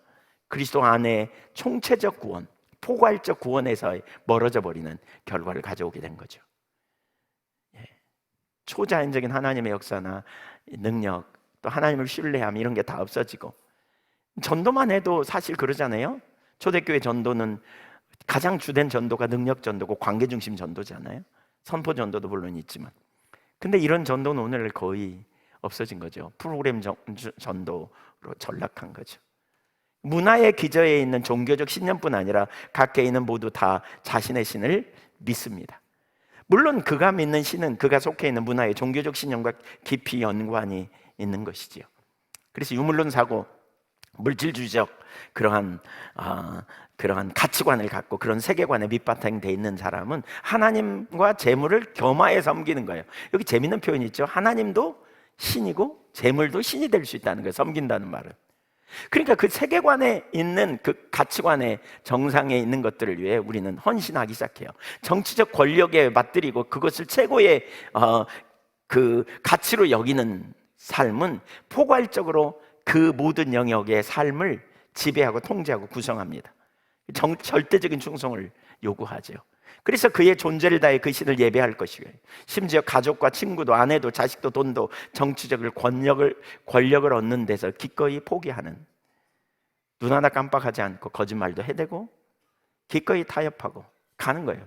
A: 그리스도 안에 총체적 구원, 포괄적 구원에서 멀어져 버리는 결과를 가져오게 된 거죠. 초자연적인 하나님의 역사나 능력, 또 하나님을 신뢰함 이런 게 다 없어지고, 전도만 해도 사실 그러잖아요. 초대교회 전도는 가장 주된 전도가 능력 전도고 관계 중심 전도잖아요. 선포 전도도 물론 있지만, 근데 이런 전도는 오늘 거의 없어진 거죠. 프로그램 전도로 전락한 거죠. 문화의 기저에 있는 종교적 신념뿐 아니라 각 개인은 모두 다 자신의 신을 믿습니다. 물론 그가 믿는 신은 그가 속해 있는 문화의 종교적 신념과 깊이 연관이 있는 것이지요. 그래서 유물론 사고, 물질주의적 그러한 가치관을 갖고 그런 세계관에 밑바탕돼 있는 사람은 하나님과 재물을 겸하여 섬기는 거예요. 여기 재밌는 표현이 있죠. 하나님도 신이고 재물도 신이 될 수 있다는 거예요. 섬긴다는 말은. 그러니까 그 세계관에 있는 그 가치관의 정상에 있는 것들을 위해 우리는 헌신하기 시작해요. 정치적 권력에 맞들이고 그것을 최고의 그 가치로 여기는 삶은 포괄적으로 그 모든 영역의 삶을 지배하고 통제하고 구성합니다. 절대적인 충성을 요구하죠. 그래서 그의 존재를 다해 그 신을 예배할 것이고요. 심지어 가족과 친구도 아내도 자식도 돈도 정치적인 권력을 얻는 데서 기꺼이 포기하는, 눈 하나 깜빡하지 않고 거짓말도 해대고 기꺼이 타협하고 가는 거예요.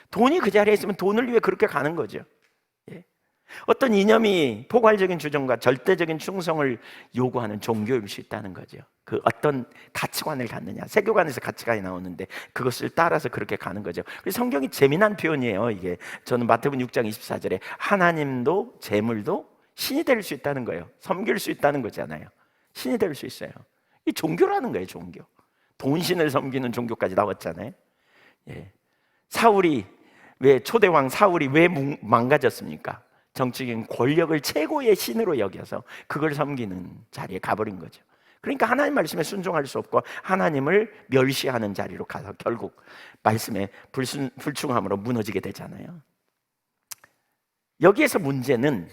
A: 돈이 그 자리에 있으면 돈을 위해 그렇게 가는 거죠. 예. 어떤 이념이 포괄적인 주장과 절대적인 충성을 요구하는 종교일 수 있다는 거죠. 그 어떤 가치관을 갖느냐, 세계관에서 가치관이 나오는데 그것을 따라서 그렇게 가는 거죠. 그래서 성경이 재미난 표현이에요. 이게 저는 마태복음 6장 24절에 하나님도 재물도 신이 될 수 있다는 거예요. 섬길 수 있다는 거잖아요. 신이 될 수 있어요. 이 종교라는 거예요. 종교. 돈신을 섬기는 종교까지 나왔잖아요. 예. 초대왕 사울이 왜 망가졌습니까? 정치적인 권력을 최고의 신으로 여겨서 그걸 섬기는 자리에 가버린 거죠. 그러니까 하나님 말씀에 순종할 수 없고 하나님을 멸시하는 자리로 가서 결국 말씀에 불충함으로 무너지게 되잖아요. 여기에서 문제는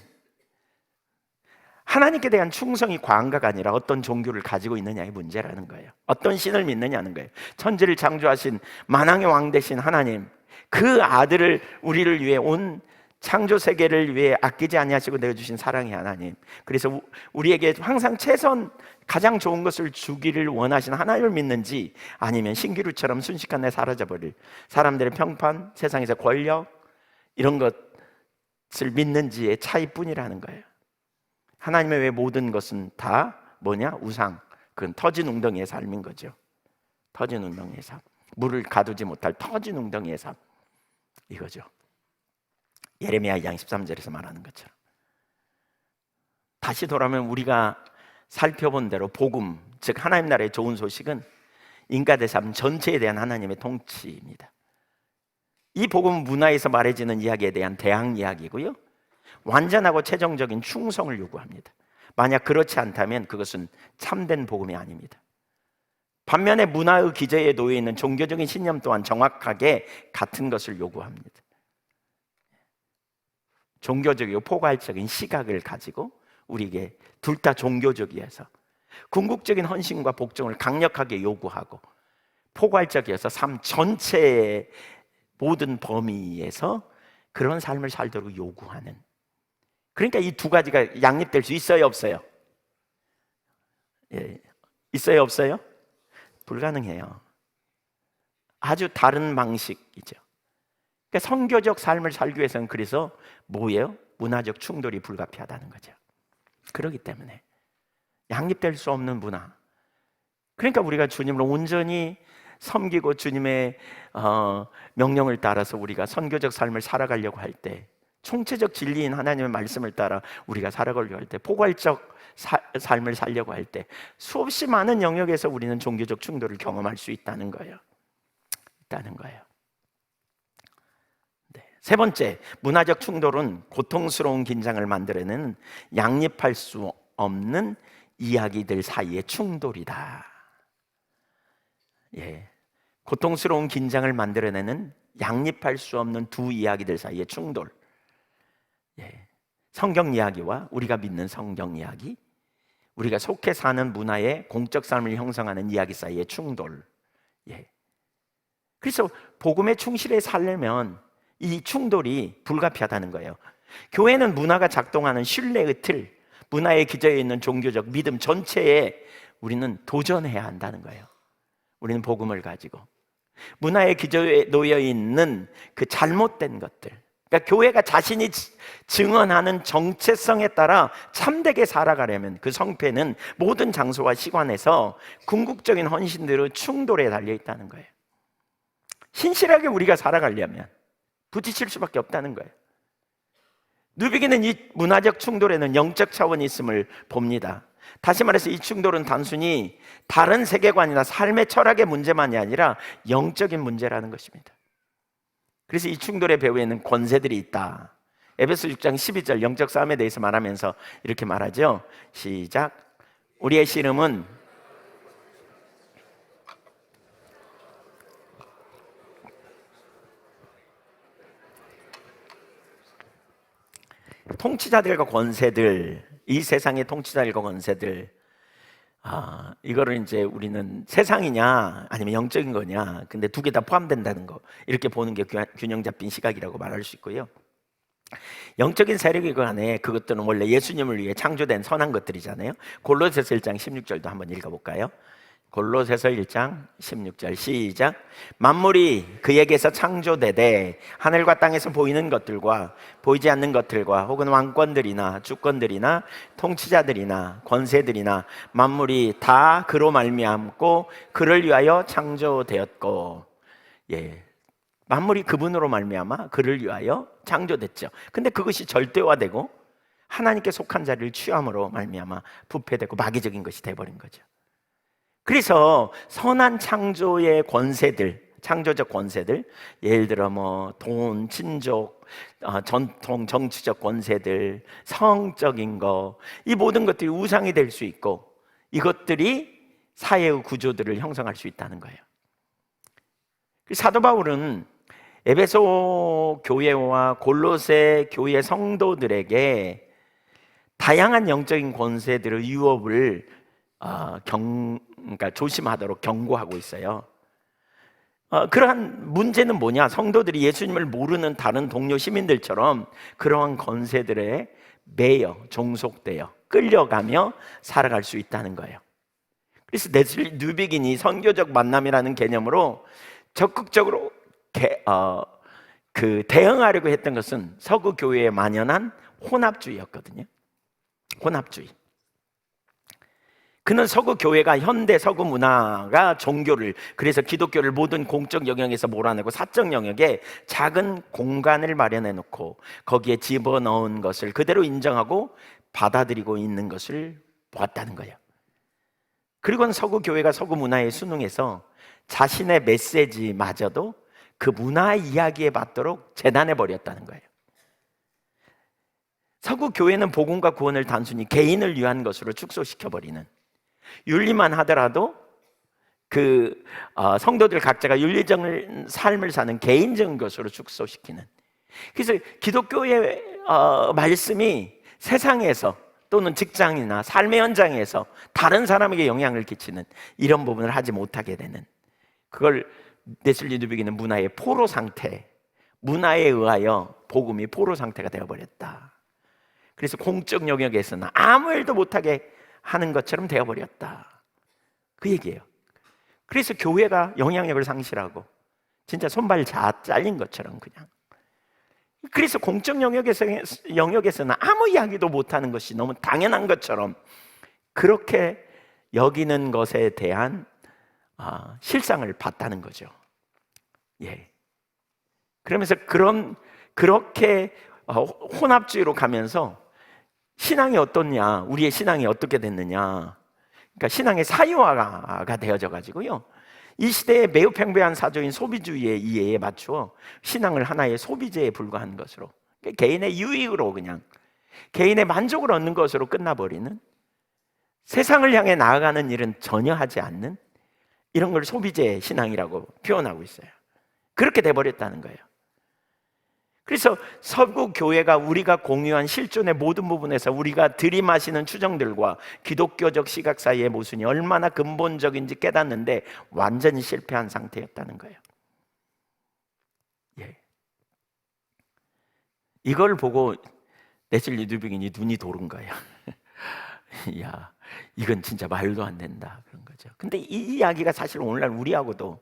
A: 하나님께 대한 충성이 과한가가 아니라 어떤 종교를 가지고 있느냐의 문제라는 거예요. 어떤 신을 믿느냐는 거예요. 천지를 창조하신 만왕의 왕 되신 하나님, 그 아들을 우리를 위해 온 창조 세계를 위해 아끼지 아니하시고 내어주신 사랑의 하나님, 그래서 우리에게 항상 최선 가장 좋은 것을 주기를 원하시는 하나님을 믿는지, 아니면 신기루처럼 순식간에 사라져버릴 사람들의 평판, 세상에서 권력 이런 것을 믿는지의 차이뿐이라는 거예요. 하나님의 외 모든 것은 다 뭐냐? 우상. 그건 터진 웅덩이의 삶인 거죠. 터진 웅덩이의 삶, 물을 가두지 못할 터진 웅덩이의 삶, 이거죠. 예레미야 2장 13절에서 말하는 것처럼. 다시 돌아오면 우리가 살펴본 대로 복음, 즉 하나님 나라의 좋은 소식은 인간의 삶 전체에 대한 하나님의 통치입니다. 이 복음은 문화에서 말해지는 이야기에 대한 대항 이야기고요, 완전하고 최종적인 충성을 요구합니다. 만약 그렇지 않다면 그것은 참된 복음이 아닙니다. 반면에 문화의 기저에 놓여 있는 종교적인 신념 또한 정확하게 같은 것을 요구합니다. 종교적이고 포괄적인 시각을 가지고 우리에게 둘 다 종교적이어서 궁극적인 헌신과 복종을 강력하게 요구하고, 포괄적이어서 삶 전체의 모든 범위에서 그런 삶을 살도록 요구하는, 그러니까 이 두 가지가 양립될 수 있어요, 없어요? 예, 있어요, 없어요? 불가능해요. 아주 다른 방식이죠. 그러니까 선교적 삶을 살기 위해서는 그래서 뭐예요? 문화적 충돌이 불가피하다는 거죠. 그렇기 때문에 양립될 수 없는 문화. 그러니까 우리가 주님을 온전히 섬기고 주님의 명령을 따라서 우리가 선교적 삶을 살아가려고 할 때, 총체적 진리인 하나님의 말씀을 따라 우리가 살아가려고 할 때, 포괄적 삶을 살려고 할 때 수없이 많은 영역에서 우리는 종교적 충돌을 경험할 수 있다는 거예요. 세 번째, 문화적 충돌은 고통스러운 긴장을 만들어내는 양립할 수 없는 이야기들 사이의 충돌이다. 예, 고통스러운 긴장을 만들어내는 양립할 수 없는 두 이야기들 사이의 충돌. 예, 성경 이야기와 우리가 믿는 성경 이야기, 우리가 속해 사는 문화의 공적 삶을 형성하는 이야기 사이의 충돌. 예, 그래서 복음에 충실해 살려면 이 충돌이 불가피하다는 거예요. 교회는 문화가 작동하는 신뢰의 틀, 문화의 기저에 있는 종교적 믿음 전체에 우리는 도전해야 한다는 거예요. 우리는 복음을 가지고 문화의 기저에 놓여 있는 그 잘못된 것들, 그러니까 교회가 자신이 증언하는 정체성에 따라 참되게 살아가려면 그 성패는 모든 장소와 시간에서 궁극적인 헌신들의 충돌에 달려 있다는 거예요. 신실하게 우리가 살아가려면 부딪힐 수밖에 없다는 거예요. 누비기는 이 문화적 충돌에는 영적 차원이 있음을 봅니다. 다시 말해서 이 충돌은 단순히 다른 세계관이나 삶의 철학의 문제만이 아니라 영적인 문제라는 것입니다. 그래서 이 충돌의 배후에는 권세들이 있다. 에베소 6장 12절 영적 싸움에 대해서 말하면서 이렇게 말하죠. 시작. 우리의 씨름은 통치자들과 권세들, 이 세상의 통치자들과 권세들, 이거를 이제 우리는 세상이냐 아니면 영적인 거냐, 근데 두 개 다 포함된다는 거, 이렇게 보는 게 균형 잡힌 시각이라고 말할 수 있고요. 영적인 세력이간에 그것들은 원래 예수님을 위해 창조된 선한 것들이잖아요. 골로새서 1장 16절도 한번 읽어볼까요? 골로새서 1장 16절 시작. 만물이 그에게서 창조되되 하늘과 땅에서 보이는 것들과 보이지 않는 것들과 혹은 왕권들이나 주권들이나 통치자들이나 권세들이나 만물이 다 그로 말미암고 그를 위하여 창조되었고, 만물이 그분으로 말미암아 그를 위하여 창조됐죠. 근데 그것이 절대화되고 하나님께 속한 자리를 취함으로 말미암아 부패되고 마귀적인 것이 돼버린 거죠. 그래서 선한 창조의 권세들, 창조적 권세들, 예를 들어 뭐 돈, 친족, 전통, 정치적 권세들, 성적인 거, 이 모든 것들이 우상이 될 수 있고 이것들이 사회의 구조들을 형성할 수 있다는 거예요. 사도 바울은 에베소 교회와 골로새 교회 성도들에게 다양한 영적인 권세들의 유업을 그러니까 조심하도록 경고하고 있어요. 그러한 문제는 뭐냐? 성도들이 예수님을 모르는 다른 동료 시민들처럼 그러한 권세들에 매여 종속되어 끌려가며 살아갈 수 있다는 거예요. 그래서 네슬리 뉴비긴이 선교적 만남이라는 개념으로 적극적으로 대응하려고 했던 것은 서구 교회에 만연한 혼합주의였거든요. 혼합주의. 그는 서구 교회가 현대 서구 문화가 종교를, 그래서 기독교를 모든 공적 영역에서 몰아내고 사적 영역에 작은 공간을 마련해 놓고 거기에 집어넣은 것을 그대로 인정하고 받아들이고 있는 것을 보았다는 거예요. 그리고는 서구 교회가 서구 문화에 순응해서 자신의 메시지마저도 그 문화 이야기에 맞도록 재단해 버렸다는 거예요. 서구 교회는 복음과 구원을 단순히 개인을 위한 것으로 축소시켜 버리는, 윤리만 하더라도 성도들 각자가 윤리적인 삶을 사는 개인적인 것으로 축소시키는, 그래서 기독교의 말씀이 세상에서 또는 직장이나 삶의 현장에서 다른 사람에게 영향을 끼치는 이런 부분을 하지 못하게 되는, 그걸 네슬리 뉴비긴은 문화의 포로 상태, 문화에 의하여 복음이 포로 상태가 되어버렸다. 그래서 공적 영역에서는 아무 일도 못하게 하는 것처럼 되어버렸다, 그 얘기예요. 그래서 교회가 영향력을 상실하고 진짜 손발 잘린 것처럼 그냥, 그래서 공적 영역에서는 아무 이야기도 못하는 것이 너무 당연한 것처럼 그렇게 여기는 것에 대한 실상을 봤다는 거죠. 그러면서 그렇게 혼합주의로 가면서 신앙이 어떻냐, 우리의 신앙이 어떻게 됐느냐, 그러니까 신앙의 사유화가 되어져 가지고요, 이 시대에 매우 팽배한 사조인 소비주의의 이해에 맞추어 신앙을 하나의 소비재에 불과한 것으로, 개인의 유익으로, 그냥 개인의 만족을 얻는 것으로 끝나버리는, 세상을 향해 나아가는 일은 전혀 하지 않는 이런 걸 소비재 신앙이라고 표현하고 있어요. 그렇게 돼버렸다는 거예요. 그래서 서구 교회가 우리가 공유한 실존의 모든 부분에서 우리가 들이마시는 추정들과 기독교적 시각 사이의 모순이 얼마나 근본적인지 깨닫는데 완전히 실패한 상태였다는 거예요. 이걸 보고 네슬리 뉴비긴이 눈이 도는 거예요. 야, 이건 진짜 말도 안 된다, 그런 거죠. 근데 이 이야기가 사실 오늘날 우리하고도,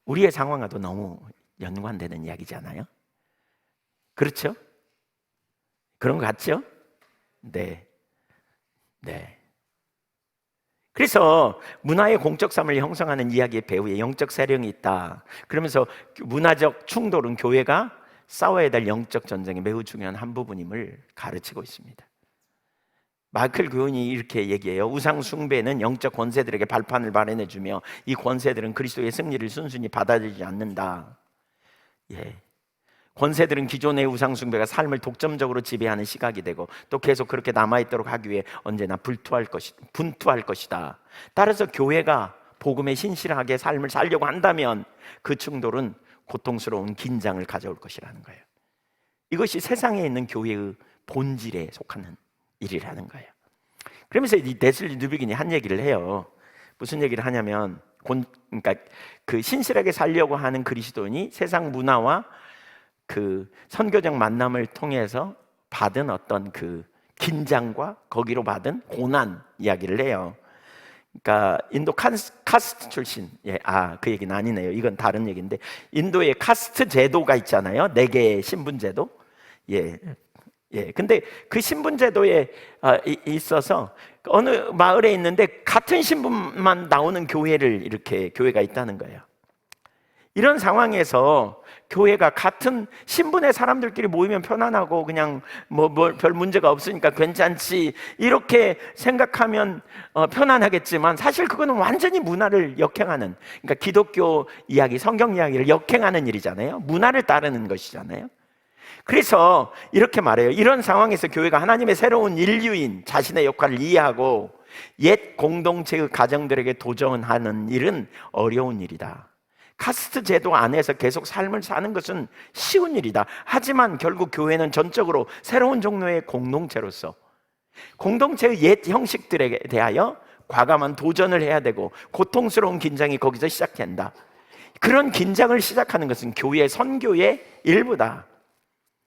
A: 우리의 상황과도 너무 연관되는 이야기잖아요. 그렇죠? 그런 거 같죠? 네. 그래서 문화의 공적성을 형성하는 이야기의 배후에 영적 세력이 있다. 그러면서 문화적 충돌은 교회가 싸워야 될 영적 전쟁의 매우 중요한 한 부분임을 가르치고 있습니다. 마이클 교훈이 이렇게 얘기해요. 우상 숭배는 영적 권세들에게 발판을 마련해주며 이 권세들은 그리스도의 승리를 순순히 받아들이지 않는다. 권세들은 기존의 우상 숭배가 삶을 독점적으로 지배하는 시각이 되고 또 계속 그렇게 남아있도록 하기 위해 언제나 분투할 것이다. 따라서 교회가 복음에 신실하게 삶을 살려고 한다면 그 충돌은 고통스러운 긴장을 가져올 것이라는 거예요. 이것이 세상에 있는 교회의 본질에 속하는 일이라는 거예요. 그러면서 이 데슬리 누비긴이 한 얘기를 해요. 무슨 얘기를 하냐면, 그러니까 그 신실하게 살려고 하는 그리스도인이 세상 문화와 그 선교적 만남을 통해서 받은 어떤 그 긴장과 거기로 받은 고난 이야기를 해요. 그러니까 인도 카스트 출신, 그 얘기는 아니네요. 이건 다른 얘기인데, 인도의 카스트 제도가 있잖아요. 4개의 신분 제도. 근데 그 신분 제도에 있어서 어느 마을에 있는데 같은 신분만 나오는 교회가 있다는 거예요. 이런 상황에서 교회가 같은 신분의 사람들끼리 모이면 편안하고 그냥 별 문제가 없으니까 괜찮지 이렇게 생각하면 편안하겠지만, 사실 그거는 완전히 문화를 역행하는, 그러니까 기독교 이야기, 성경 이야기를 역행하는 일이잖아요. 문화를 따르는 것이잖아요. 그래서 이렇게 말해요. 이런 상황에서 교회가 하나님의 새로운 인류인 자신의 역할을 이해하고 옛 공동체의 가정들에게 도전하는 일은 어려운 일이다. 카스트 제도 안에서 계속 삶을 사는 것은 쉬운 일이다. 하지만 결국 교회는 전적으로 새로운 종류의 공동체로서 공동체의 옛 형식들에 대하여 과감한 도전을 해야 되고, 고통스러운 긴장이 거기서 시작된다. 그런 긴장을 시작하는 것은 교회의 선교의 일부다.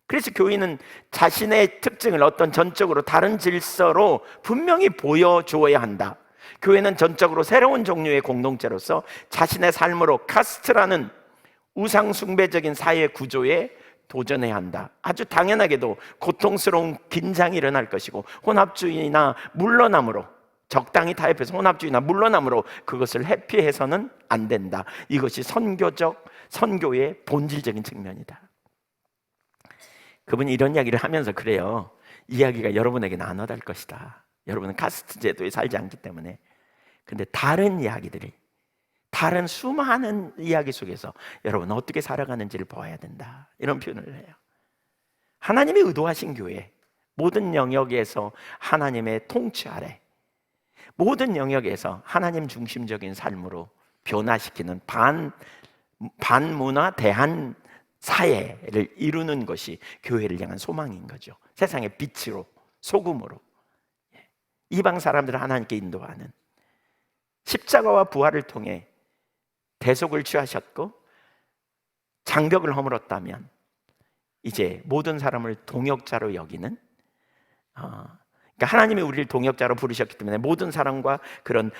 A: 그래서 교회는 자신의 특징을 어떤 전적으로 다른 질서로 분명히 보여주어야 한다. 교회는 전적으로 새로운 종류의 공동체로서 자신의 삶으로 카스트라는 우상숭배적인 사회 구조에 도전해야 한다. 아주 당연하게도 고통스러운 긴장이 일어날 것이고, 혼합주의나 물러남으로, 적당히 타협해서 혼합주의나 물러남으로 그것을 회피해서는 안 된다. 이것이 선교의 본질적인 측면이다. 그분이 이런 이야기를 하면서 그래요. 이야기가 여러분에게 나눠달 것이다. 여러분은 카스트 제도에 살지 않기 때문에. 근데 다른 이야기들이, 다른 수많은 이야기 속에서 여러분 어떻게 살아가는지를 보아야 된다. 이런 표현을 해요. 하나님이 의도하신 교회, 모든 영역에서 하나님의 통치 아래, 모든 영역에서 하나님 중심적인 삶으로 변화시키는 반문화 대한 사회를 이루는 것이 교회를 향한 소망인 거죠. 세상의 빛으로, 소금으로 이방 사람들을 하나님께 인도하는, 십자가와 부활을 통해 대속을 취하셨고 장벽을 허물었다면 이제 모든 사람을 동역자로 여기는, 그러니까 하나님이 우리를 동역자로 부르셨기 때문에 모든 사람과 그런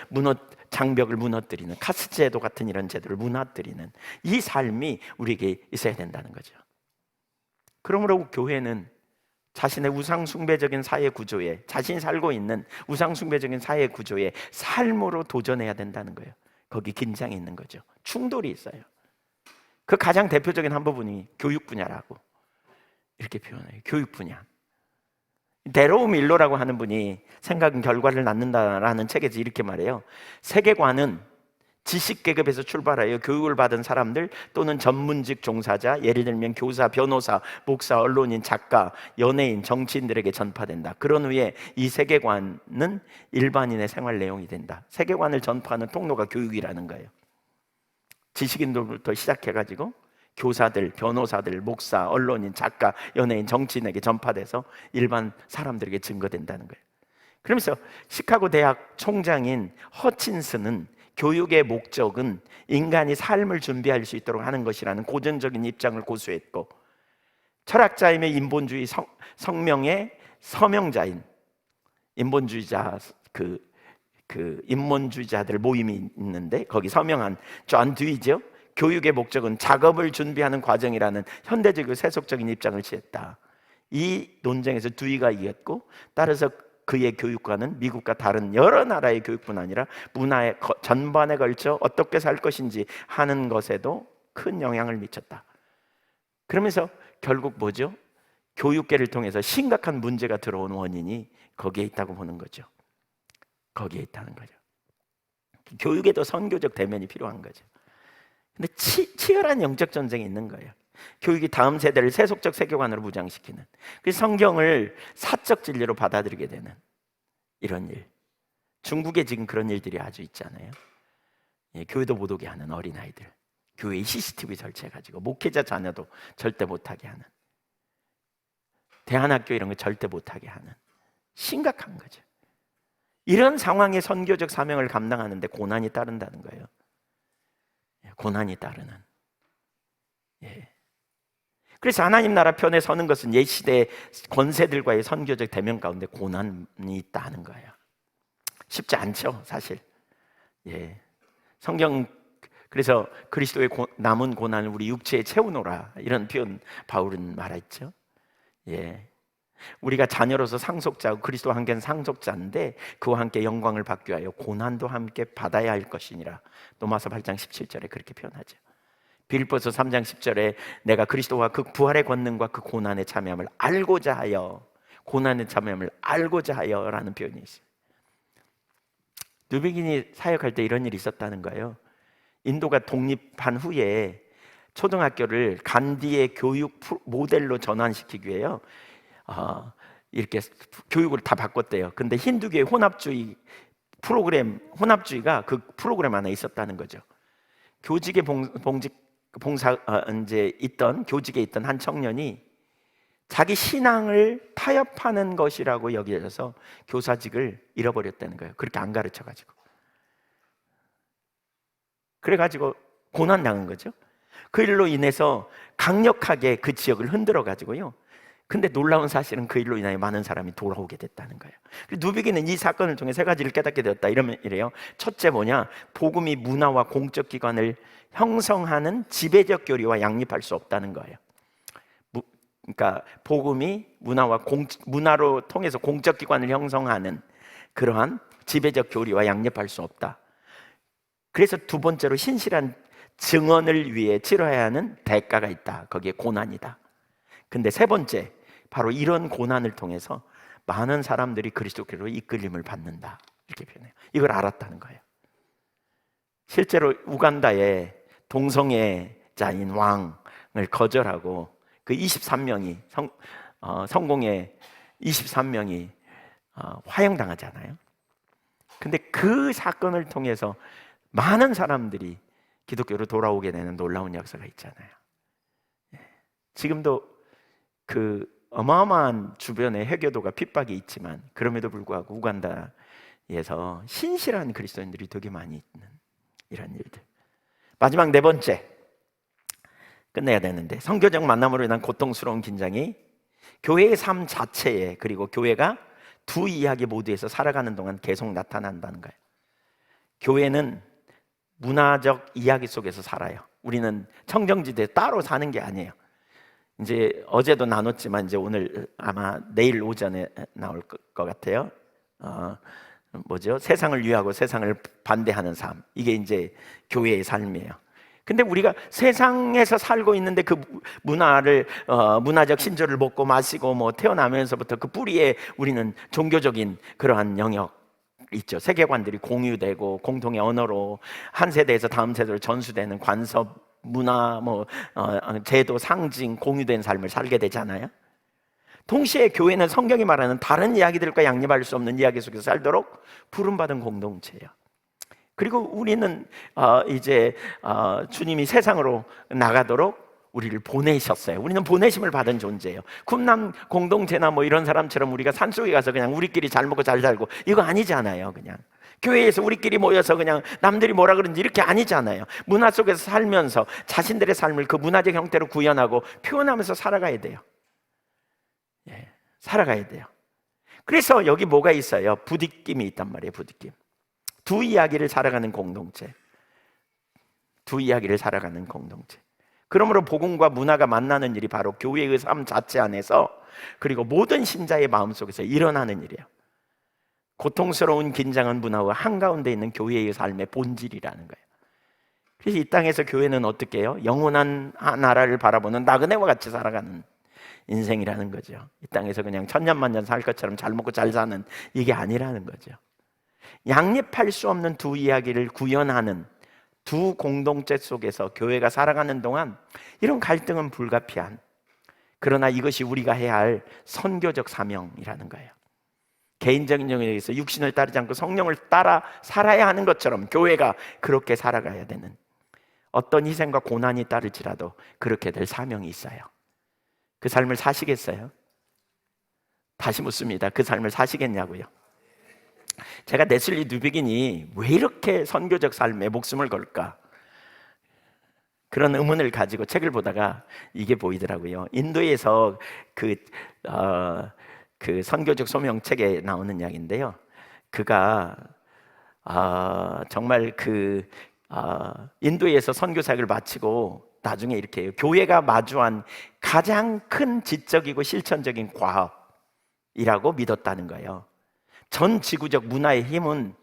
A: 장벽을 무너뜨리는, 카스트 제도 같은 이런 제도를 무너뜨리는 이 삶이 우리에게 있어야 된다는 거죠. 그러므로 교회는 자신의 우상숭배적인 사회 구조에, 자신이 살고 있는 우상숭배적인 사회 구조에 삶으로 도전해야 된다는 거예요. 거기 긴장이 있는 거죠. 충돌이 있어요. 그 가장 대표적인 한 부분이 교육 분야라고 이렇게 표현해요. 교육 분야. 데로우 밀로라고 하는 분이 생각은 결과를 낳는다라는 책에서 이렇게 말해요. 세계관은 지식 계급에서 출발하여 교육을 받은 사람들 또는 전문직 종사자, 예를 들면 교사, 변호사, 목사, 언론인, 작가, 연예인, 정치인들에게 전파된다. 그런 후에 이 세계관은 일반인의 생활 내용이 된다. 세계관을 전파하는 통로가 교육이라는 거예요. 지식인들부터 시작해가지고 교사들, 변호사들, 목사, 언론인, 작가, 연예인, 정치인에게 전파돼서 일반 사람들에게 증거된다는 거예요. 그러면서 시카고 대학 총장인 허친슨은 교육의 목적은 인간이 삶을 준비할 수 있도록 하는 것이라는 고전적인 입장을 고수했고, 철학자이며 인본주의 성명의 서명자인 인본주의자 인문주의자들 모임이 있는데 거기 서명한 존 듀이죠. 교육의 목적은 작업을 준비하는 과정이라는 현대적이고 세속적인 입장을 취했다. 이 논쟁에서 듀이가 이겼고, 따라서 그의 교육관은 미국과 다른 여러 나라의 교육뿐 아니라 문화의 전반에 걸쳐 어떻게 살 것인지 하는 것에도 큰 영향을 미쳤다. 그러면서 결국 뭐죠? 교육계를 통해서 심각한 문제가 들어온 원인이 거기에 있다고 보는 거죠. 거기에 있다는 거죠. 교육에도 선교적 대면이 필요한 거죠. 근데 치열한 영적 전쟁이 있는 거예요. 교육이 다음 세대를 세속적 세계관으로 무장시키는, 그 성경을 사적 진리로 받아들이게 되는 이런 일. 중국에 지금 그런 일들이 아주 있잖아요. 교회도 못 오게 하는 어린아이들, 교회에 CCTV 설치해가지고 목회자 자녀도 절대 못하게 하는, 대안학교 이런 거 절대 못하게 하는, 심각한 거죠. 이런 상황의 선교적 사명을 감당하는데 고난이 따른다는 거예요. 고난이 따르는. 예. 그래서 하나님 나라 편에 서는 것은 옛시대 권세들과의 선교적 대면 가운데 고난이 있다는 거예요. 쉽지 않죠, 사실. 예. 성경, 그래서 그리스도의 남은 고난을 우리 육체에 채우노라, 이런 표현 바울은 말했죠. 예. 우리가 자녀로서 상속자고 그리스도와 함께한 상속자인데 그와 함께 영광을 받기 위하여 고난도 함께 받아야 할 것이니라. 로마서 8장 17절에 그렇게 표현하죠. 빌립보서 3장 10절에 내가 그리스도와 그 부활의 권능과 그 고난의 참여함을 알고자 하여, 고난의 참여함을 알고자 하여 라는 표현이 있어요. 누비긴이 사역할 때 이런 일이 있었다는 거예요. 인도가 독립한 후에 초등학교를 간디의 교육 모델로 전환시키기 위해요, 이렇게 교육을 다 바꿨대요. 근데 힌두교의 혼합주의 프로그램, 혼합주의가 그 프로그램 안에 있었다는 거죠. 교직에 이제 있던, 교직에 있던 한 청년이 자기 신앙을 타협하는 것이라고 여겨져서 교사직을 잃어버렸다는 거예요. 그렇게 안 가르쳐가지고. 그래가지고 고난 당한 거죠. 그 일로 인해서 강력하게 그 지역을 흔들어 가지고요. 근데 놀라운 사실은 그 일로 인하여 많은 사람이 돌아오게 됐다는 거예요. 누비기는 이 사건을 통해 세 가지를 깨닫게 되었다. 이래요. 첫째 뭐냐? 복음이 문화와 공적 기관을 형성하는 지배적 교리와 양립할 수 없다는 거예요. 그러니까 복음이 문화로 통해서 공적 기관을 형성하는 그러한 지배적 교리와 양립할 수 없다. 그래서 두 번째로 신실한 증언을 위해 치러야 하는 대가가 있다. 거기에 고난이다. 근데 세 번째, 바로 이런 고난을 통해서 많은 사람들이 그리스도께로 이끌림을 받는다. 이렇게 표현해요. 이걸 알았다는 거예요. 실제로 우간다의 동성애자인 왕을 거절하고 그 23명이 성공의 23명이 화형당하잖아요. 근데 그 사건을 통해서 많은 사람들이 기독교로 돌아오게 되는 놀라운 역사가 있잖아요. 지금도 그 어마어마한 주변에 해교도가 핍박이 있지만 그럼에도 불구하고 우간다에서 신실한 그리스도인들이 되게 많이 있는 이런 일들. 마지막 네 번째, 끝내야 되는데, 선교적 만남으로 인한 고통스러운 긴장이 교회의 삶 자체에, 그리고 교회가 두 이야기 모두에서 살아가는 동안 계속 나타난다는 거예요. 교회는 문화적 이야기 속에서 살아요. 우리는 청정지대에 따로 사는 게 아니에요. 이제 어제도 나눴지만 이제 오늘 아마 내일 오전에 나올 것 같아요. 세상을 위하고 세상을 반대하는 삶. 이게 이제 교회의 삶이에요. 근데 우리가 세상에서 살고 있는데 그 문화적 신조를 먹고 마시고 태어나면서부터 그 뿌리에 우리는 종교적인 그러한 영역 있죠. 세계관들이 공유되고 공통의 언어로 한 세대에서 다음 세대로 전수되는 관습, 문화, 제도, 상징, 공유된 삶을 살게 되잖아요. 동시에 교회는 성경이 말하는 다른 이야기들과 양립할 수 없는 이야기 속에서 살도록 부름받은 공동체예요. 그리고 우리는 이제 주님이 세상으로 나가도록 우리를 보내셨어요. 우리는 보내심을 받은 존재예요. 쿰남 공동체나 이런 사람처럼 우리가 산속에 가서 그냥 우리끼리 잘 먹고 잘 살고 이거 아니잖아요. 그냥 교회에서 우리끼리 모여서 그냥 남들이 뭐라 그러는지 이렇게 아니잖아요. 문화 속에서 살면서 자신들의 삶을 그 문화적 형태로 구현하고 표현하면서 살아가야 돼요. 살아가야 돼요. 그래서 여기 뭐가 있어요? 부딪힘이 있단 말이에요. 부딪힘. 두 이야기를 살아가는 공동체. 두 이야기를 살아가는 공동체. 그러므로 복음과 문화가 만나는 일이 바로 교회의 삶 자체 안에서, 그리고 모든 신자의 마음속에서 일어나는 일이에요. 고통스러운 긴장한 문화와 한가운데 있는 교회의 삶의 본질이라는 거예요. 그래서 이 땅에서 교회는 어떻게 해요? 영원한 나라를 바라보는 나그네와 같이 살아가는 인생이라는 거죠. 이 땅에서 그냥 천년만년 살 것처럼 잘 먹고 잘 사는 이게 아니라는 거죠. 양립할 수 없는 두 이야기를 구현하는 두 공동체 속에서 교회가 살아가는 동안 이런 갈등은 불가피한, 그러나 이것이 우리가 해야 할 선교적 사명이라는 거예요. 개인적인 영역에서 육신을 따르지 않고 성령을 따라 살아야 하는 것처럼 교회가 그렇게 살아가야 되는, 어떤 희생과 고난이 따를지라도 그렇게 될 사명이 있어요. 그 삶을 사시겠어요? 다시 묻습니다. 그 삶을 사시겠냐고요. 제가 레슬리 누비긴이 왜 이렇게 선교적 삶에 목숨을 걸까? 그런 의문을 가지고 책을 보다가 이게 보이더라고요. 인도에서 그 선교적 소명책에 나오는 이야기인데요. 그가 정말 인도에서 선교사역을 마치고 나중에 이렇게 해요. 교회가 마주한 가장 큰 지적이고 실천적인 과업이라고 믿었다는 거예요. 전 지구적 문화의 힘은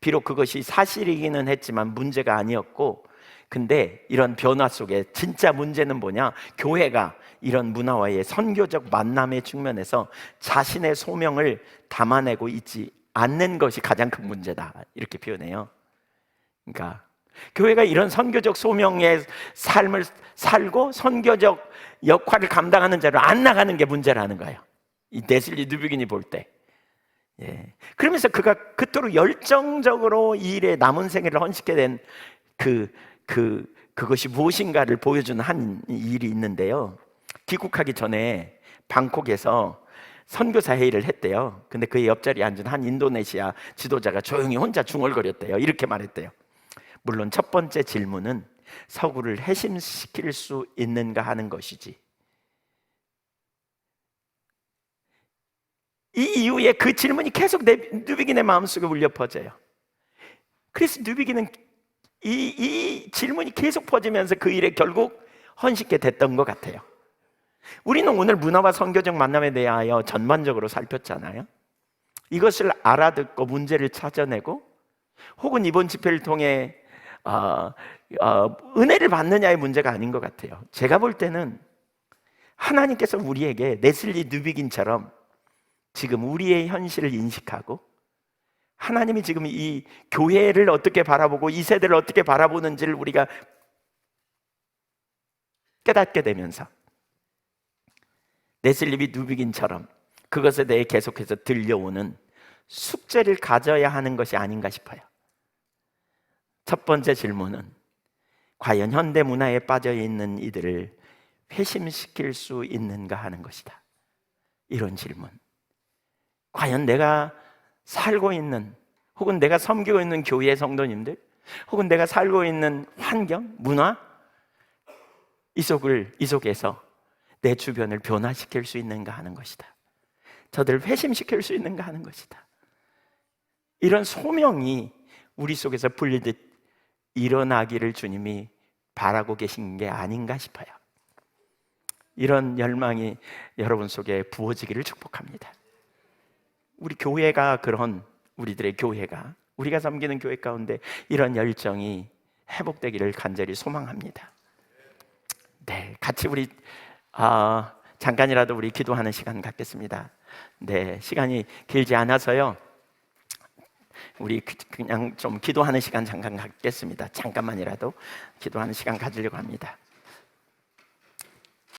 A: 비록 그것이 사실이기는 했지만 문제가 아니었고, 근데 이런 변화 속에 진짜 문제는 뭐냐? 교회가 이런 문화와의 선교적 만남의 측면에서 자신의 소명을 담아내고 있지 않는 것이 가장 큰 문제다, 이렇게 표현해요. 그러니까 교회가 이런 선교적 소명의 삶을 살고 선교적 역할을 감당하는 자로 안 나가는 게 문제라는 거예요. 이 레슬리 누비긴이 볼 때. 그러면서 그가 그토록 열정적으로 이 일에 남은 생애를 헌신하게 된 그것이 무엇인가를 보여주는 한 일이 있는데요. 귀국하기 전에 방콕에서 선교사 회의를 했대요. 근데 그의 옆자리에 앉은 한 인도네시아 지도자가 조용히 혼자 중얼거렸대요. 이렇게 말했대요. 물론 첫 번째 질문은 서구를 회심시킬 수 있는가 하는 것이지, 이 이후에 그 질문이 계속 누비긴의 마음속에 울려 퍼져요. 그래서 누비긴은 이 질문이 계속 퍼지면서 그 일에 결국 헌신케 됐던 것 같아요. 우리는 오늘 문화와 선교적 만남에 대하여 전반적으로 살폈잖아요. 이것을 알아듣고 문제를 찾아내고 혹은 이번 집회를 통해 은혜를 받느냐의 문제가 아닌 것 같아요. 제가 볼 때는 하나님께서 우리에게 레슬리 누비긴처럼 지금 우리의 현실을 인식하고 하나님이 지금 이 교회를 어떻게 바라보고 이 세대를 어떻게 바라보는지를 우리가 깨닫게 되면서 레슬리 누비긴처럼 그것에 대해 계속해서 들려오는 숙제를 가져야 하는 것이 아닌가 싶어요. 첫 번째 질문은 과연 현대 문화에 빠져 있는 이들을 회심시킬 수 있는가 하는 것이다. 이런 질문. 과연 내가 살고 있는 혹은 내가 섬기고 있는 교회 성도님들 혹은 내가 살고 있는 환경, 문화 이 속에서 내 주변을 변화시킬 수 있는가 하는 것이다. 저들을 회심시킬 수 있는가 하는 것이다. 이런 소명이 우리 속에서 불리듯 일어나기를 주님이 바라고 계신 게 아닌가 싶어요. 이런 열망이 여러분 속에 부어지기를 축복합니다. 우리 교회가 우리들의 교회가 우리가 섬기는 교회 가운데 이런 열정이 회복되기를 간절히 소망합니다. 네, 같이 우리 잠깐이라도 우리 기도하는 시간 갖겠습니다. 네, 시간이 길지 않아서요. 우리 그냥 좀 기도하는 시간 잠깐 갖겠습니다. 잠깐만이라도 기도하는 시간 가지려고 합니다.